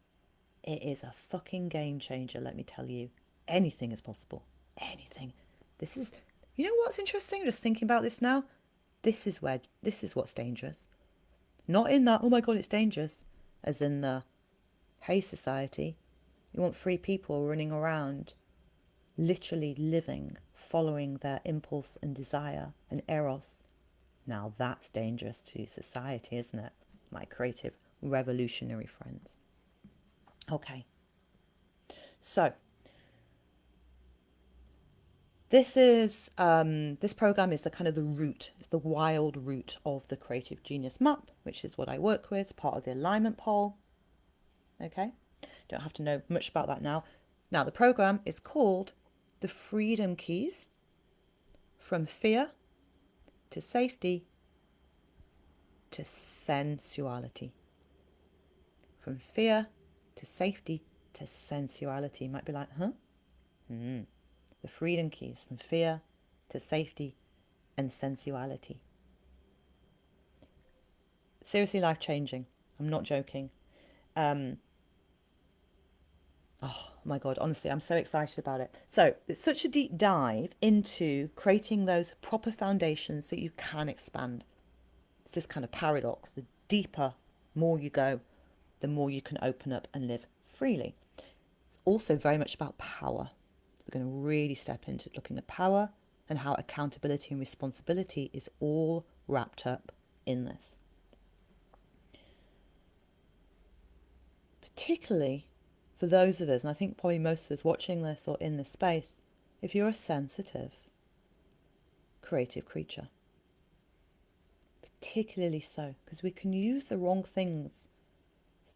It is a fucking game changer, let me tell you. Anything is possible. Anything. This is, you know what's interesting? Just thinking about this now. This is what's dangerous. Not in that, oh my God, it's dangerous, as in the, hey society, you want free people running around, literally living, following their impulse and desire and eros. Now that's dangerous to society, isn't it? My creative, revolutionary friends. Okay. So, this program is the kind of the root, it's the wild root of the Creative Genius Map, which is what I work with, part of the alignment pole. Okay, don't have to know much about that now. Now the program is called the Freedom Keys, from fear to safety to sensuality. From fear to safety to sensuality. You might be like, huh? The Freedom Keys, from fear to safety and sensuality. Seriously life-changing. I'm not joking. Oh my God, honestly, I'm so excited about it. So it's such a deep dive into creating those proper foundations so you can expand. It's this kind of paradox. The deeper, more you go, the more you can open up and live freely. It's also very much about power. We're going to really step into looking at power and how accountability and responsibility is all wrapped up in this. Particularly for those of us, and I think probably most of us watching this or in this space, if you're a sensitive, creative creature. Particularly so, because we can use the wrong things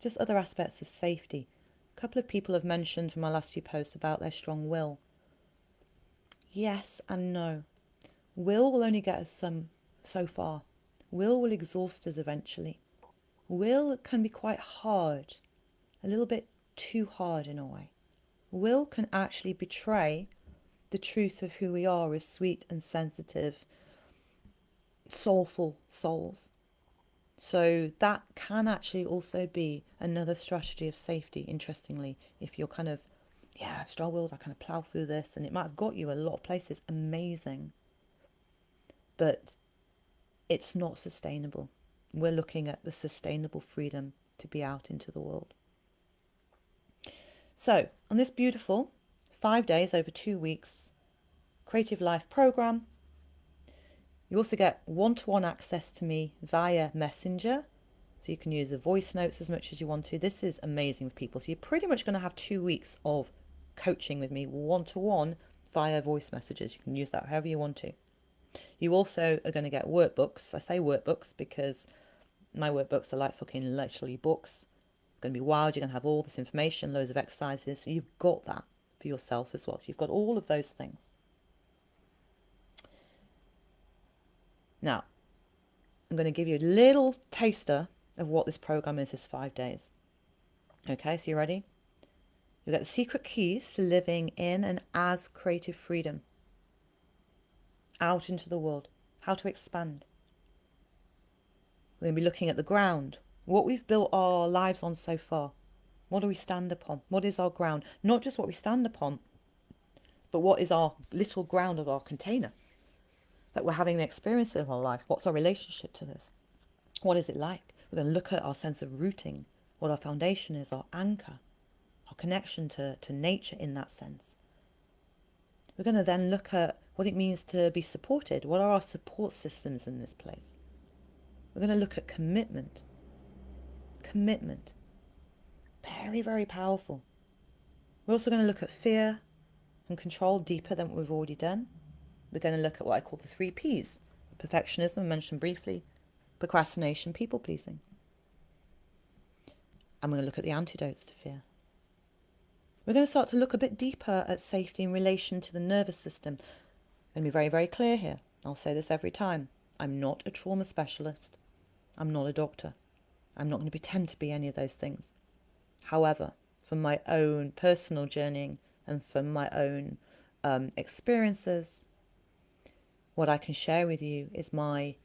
just other aspects of safety. A couple of people have mentioned from my last few posts about their strong will. Yes and no. Will only get us so far. Will exhaust us eventually. Will can be quite hard, a little bit too hard in a way. Will can actually betray the truth of who we are as sweet and sensitive, soulful souls. So that can actually also be another strategy of safety, interestingly, if you're kind of, strong-willed, I kind of plow through this, and it might have got you a lot of places, amazing. But it's not sustainable. We're looking at the sustainable freedom to be out into the world. So, on this beautiful 5 days over 2 weeks Creative Life program, you also get one-to-one access to me via Messenger. So you can use the voice notes as much as you want to. This is amazing for people. So you're pretty much going to have 2 weeks of coaching with me one-to-one via voice messages. You can use that however you want to. You also are going to get workbooks. I say workbooks because my workbooks are like fucking literally books. It's going to be wild. You're going to have all this information, loads of exercises. So you've got that for yourself as well. So you've got all of those things. Now, I'm going to give you a little taster of what this program is 5 days. Okay, so you ready? You'll get the secret keys to living in and as creative freedom. Out into the world. How to expand. We're going to be looking at the ground. What we've built our lives on so far. What do we stand upon? What is our ground? Not just what we stand upon, but what is our little ground of our container that we're having an experience of our life. What's our relationship to this? What is it like? We're going to look at our sense of rooting, what our foundation is, our anchor, our connection to nature in that sense. We're going to then look at what it means to be supported. What are our support systems in this place? We're going to look at commitment. Commitment. Very, very powerful. We're also going to look at fear and control deeper than what we've already done. We're going to look at what I call the 3 Ps. Perfectionism, I mentioned briefly. Procrastination, people-pleasing. And we're going to look at the antidotes to fear. We're going to start to look a bit deeper at safety in relation to the nervous system. I'm going to be very, very clear here. I'll say this every time. I'm not a trauma specialist. I'm not a doctor. I'm not going to pretend to be any of those things. However, from my own personal journeying and from my own experiences, what I can share with you is my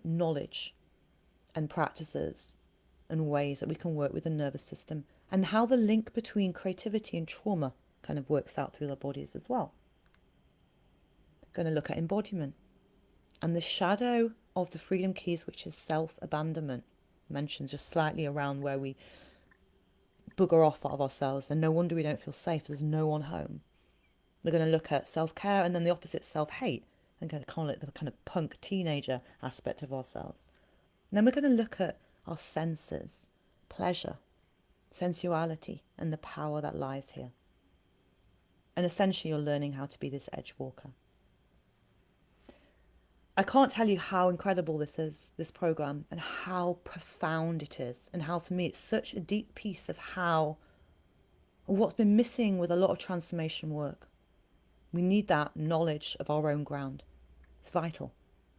knowledge and practices and ways that we can work with the nervous system and how the link between creativity and trauma kind of works out through our bodies as well. Going to look at embodiment and the shadow of the freedom keys, which is self-abandonment. Mentioned just slightly around where we bugger off out of ourselves and no wonder we don't feel safe. There's no one home. We're going to look at self-care and then the opposite, self-hate. I'm going to call it the kind of punk teenager aspect of ourselves. And then we're going to look at our senses, pleasure, sensuality, and the power that lies here. And essentially, you're learning how to be this edge walker. I can't tell you how incredible this is, this program, and how profound it is, and how for me it's such a deep piece of what's been missing with a lot of transformation work. We need that knowledge of our own ground. It's vital.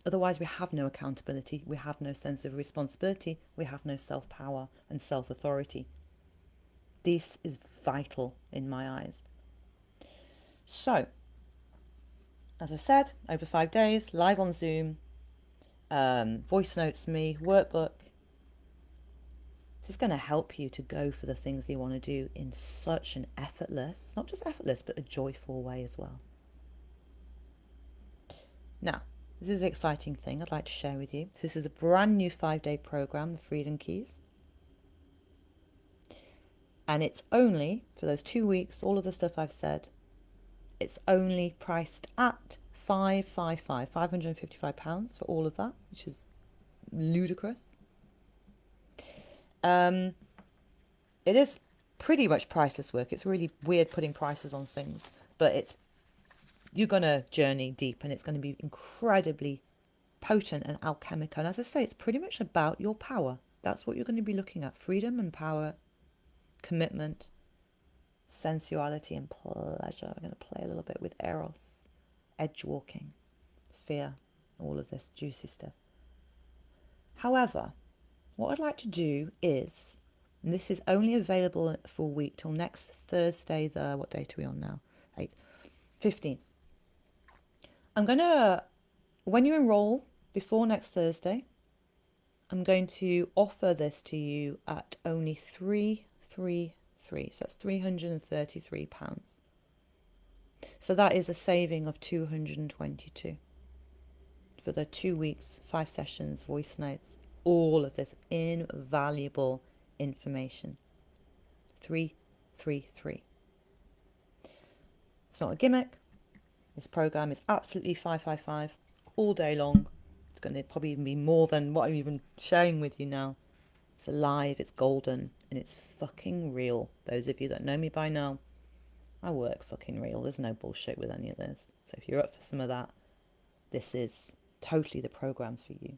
Otherwise, we have no accountability, we have no sense of responsibility, we have no self-power and self-authority. This is vital in my eyes. So, as I said, over 5 days, live on Zoom, voice notes me, workbook. This is going to help you to go for the things you want to do in such an effortless, not just effortless, but a joyful way as well. Now, this is an exciting thing I'd like to share with you. So this is a brand new 5-day program, the Freedom Keys. And it's only, for those 2 weeks, all of the stuff I've said, it's only priced at £555 for all of that, which is ludicrous. It is pretty much priceless work. It's really weird putting prices on things, but you're going to journey deep and it's going to be incredibly potent and alchemical. And as I say, it's pretty much about your power. That's what you're going to be looking at. Freedom and power, commitment, sensuality and pleasure. I'm going to play a little bit with eros, edge walking, fear, all of this juicy stuff. However, what I'd like to do is, and this is only available for a week till next Thursday, what date are we on now? 15th. I'm going to, when you enroll before next Thursday, I'm going to offer this to you at only 333. So that's £333. So that is a saving of 222 for the 2 weeks, 5 sessions, voice notes, all of this invaluable information. 333. It's not a gimmick. This program is absolutely 555 all day long. It's going to probably even be more than what I'm even sharing with you now. It's alive, it's golden, and it's fucking real. Those of you that know me by now, I work fucking real. There's no bullshit with any of this. So if you're up for some of that, this is totally the program for you.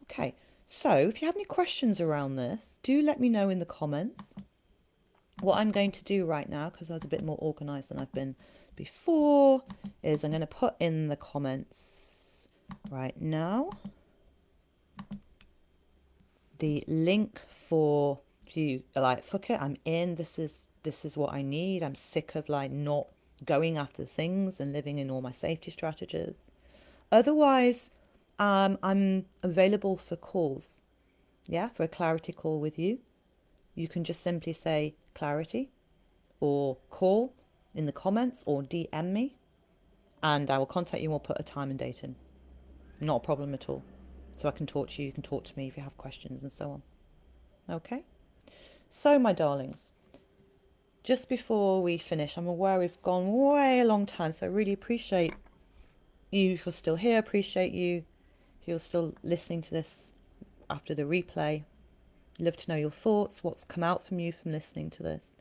Okay, so if you have any questions around this, do let me know in the comments. What I'm going to do right now, because I was a bit more organised than I've been before, is I'm going to put in the comments right now the link for you. Like, fuck it, I'm in. This is what I need. I'm sick of like not going after things and living in all my safety strategies. Otherwise, I'm available for calls. Yeah, for a clarity call with you. You can just simply say clarity or call in the comments or DM me, and I will contact you and we'll put a time and date in. Not a problem at all. So I can talk to you, you can talk to me if you have questions and so on. Okay? So, my darlings, just before we finish, I'm aware we've gone way a long time, so I really appreciate you if you're still here, appreciate you if you're still listening to this after the replay. Love to know your thoughts, what's come out from you from listening to this.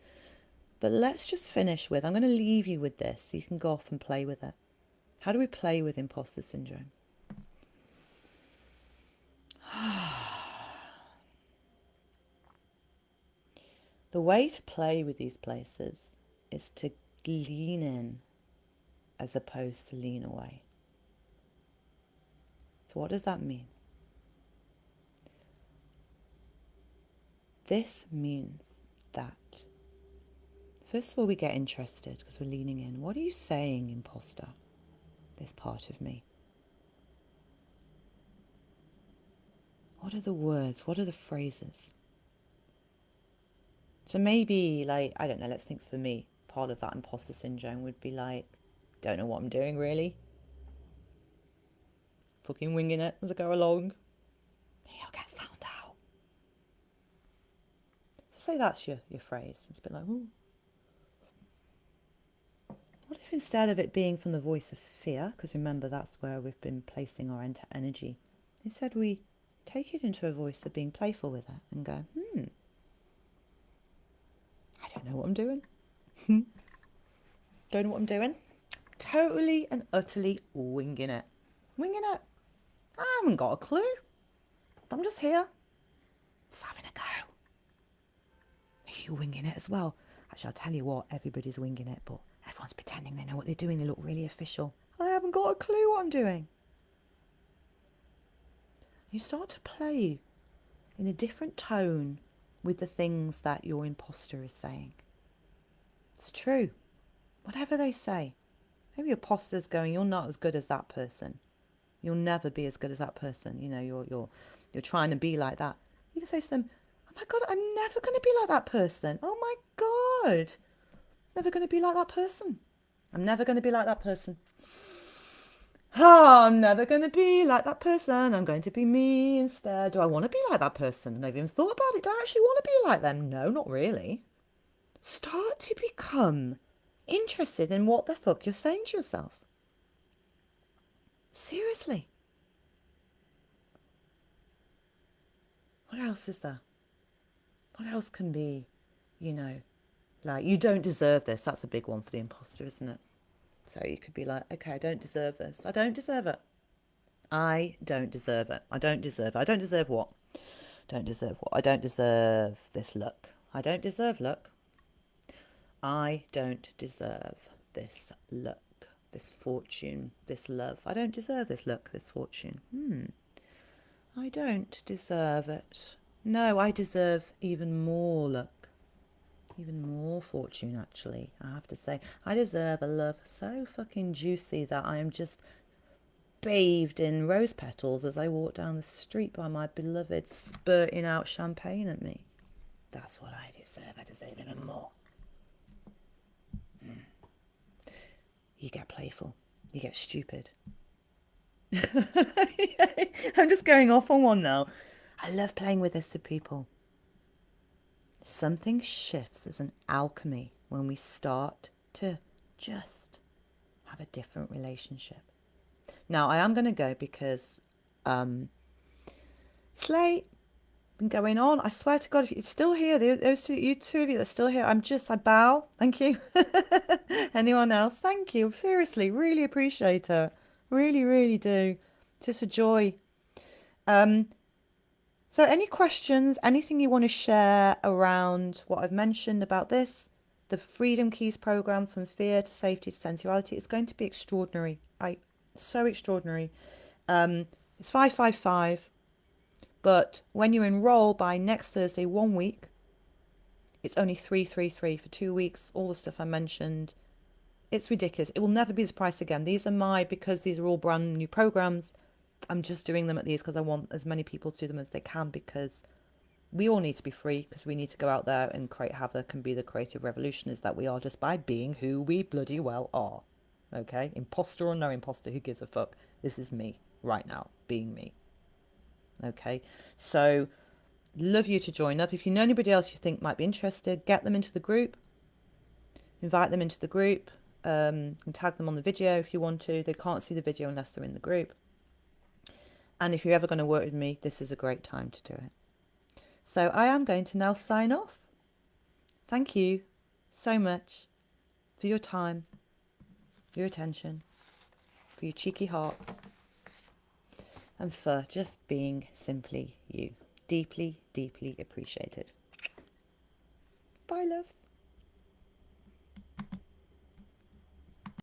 But let's just finish with, I'm going to leave you with this so you can go off and play with it. How do we play with imposter syndrome? The way to play with these places is to lean in as opposed to lean away. So what does that mean? This means that, first of all, we get interested because we're leaning in. What are you saying, imposter? This part of me. What are the words? What are the phrases? So maybe, like, I don't know, let's think for me, part of that imposter syndrome would be like, don't know what I'm doing really. Fucking winging it as I go along. Maybe I'll get found out. So say that's your phrase. It's a bit like, ooh. What if instead of it being from the voice of fear, because remember that's where we've been placing our energy, instead we take it into a voice of being playful with it and go, I don't know what I'm doing. Don't know what I'm doing. Totally and utterly winging it. Winging it. I haven't got a clue. I'm just here. Just having a go. Are you winging it as well? Actually, I'll tell you what, everybody's winging it, but everyone's pretending they know what they're doing. They look really official. I haven't got a clue what I'm doing. You start to play in a different tone with the things that your imposter is saying. It's true. Whatever they say. Maybe your imposter's going, you're not as good as that person. You'll never be as good as that person. You know, you're trying to be like that. You can say to them, oh my God, I'm never going to be like that person. Oh my God. Never going to be like that person. I'm never going to be like that person. Oh, I'm never going to be like that person. I'm going to be me instead. Do I want to be like that person? I've even thought about it. Do I actually want to be like them? No, not really. Start to become interested in what the fuck you're saying to yourself. Seriously. What else is there? What else can be, you know, like, you don't deserve this. That's a big one for the imposter, isn't it? So you could be like, okay, I don't deserve this. I don't deserve it. I don't deserve it. I don't deserve it. I don't deserve what? Don't deserve what? I don't deserve this luck. I don't deserve luck. I don't deserve this luck, this fortune, this love. I don't deserve this luck, this fortune. I don't deserve it. No, I deserve even more luck, even more fortune, actually. I have to say, I deserve a love so fucking juicy that I am just bathed in rose petals as I walk down the street by my beloved, spurting out champagne at me. That's what I deserve. I deserve even more. You get playful. You get stupid. I'm just going off on one now. I love playing with this with people. Something shifts as an alchemy when we start to just have a different relationship. Now, I am going to go because it's late. Been going on. I swear to God, if you're still here, those two, you two of you that are still here, I bow. Thank you. Anyone else? Thank you. Seriously, really appreciate it. Really, really do. Just a joy. So any questions, anything you want to share around what I've mentioned about this? The Freedom Keys program from fear to safety to sensuality is going to be extraordinary. So extraordinary. It's 555. But when you enroll by next Thursday, 1 week, it's only 333 for 2 weeks. All the stuff I mentioned, it's ridiculous. It will never be this price again. Because these are all brand new programs, I'm just doing them at these because I want as many people to do them as they can, because we all need to be free, because we need to go out there and create havoc and be the creative revolutionaries that we are just by being who we bloody well are. Okay? Imposter or no imposter, who gives a fuck? This is me right now, being me. Okay, so love you to join up. If you know anybody else you think might be interested, get them into the group, invite them into the group, and tag them on the video if you want to. They can't see the video unless they're in the group. And if you're ever going to work with me, this is a great time to do it. So I am going to now sign off. Thank you so much for your time, your attention, for your cheeky heart, and for just being simply you. Deeply, deeply appreciated. Bye, loves.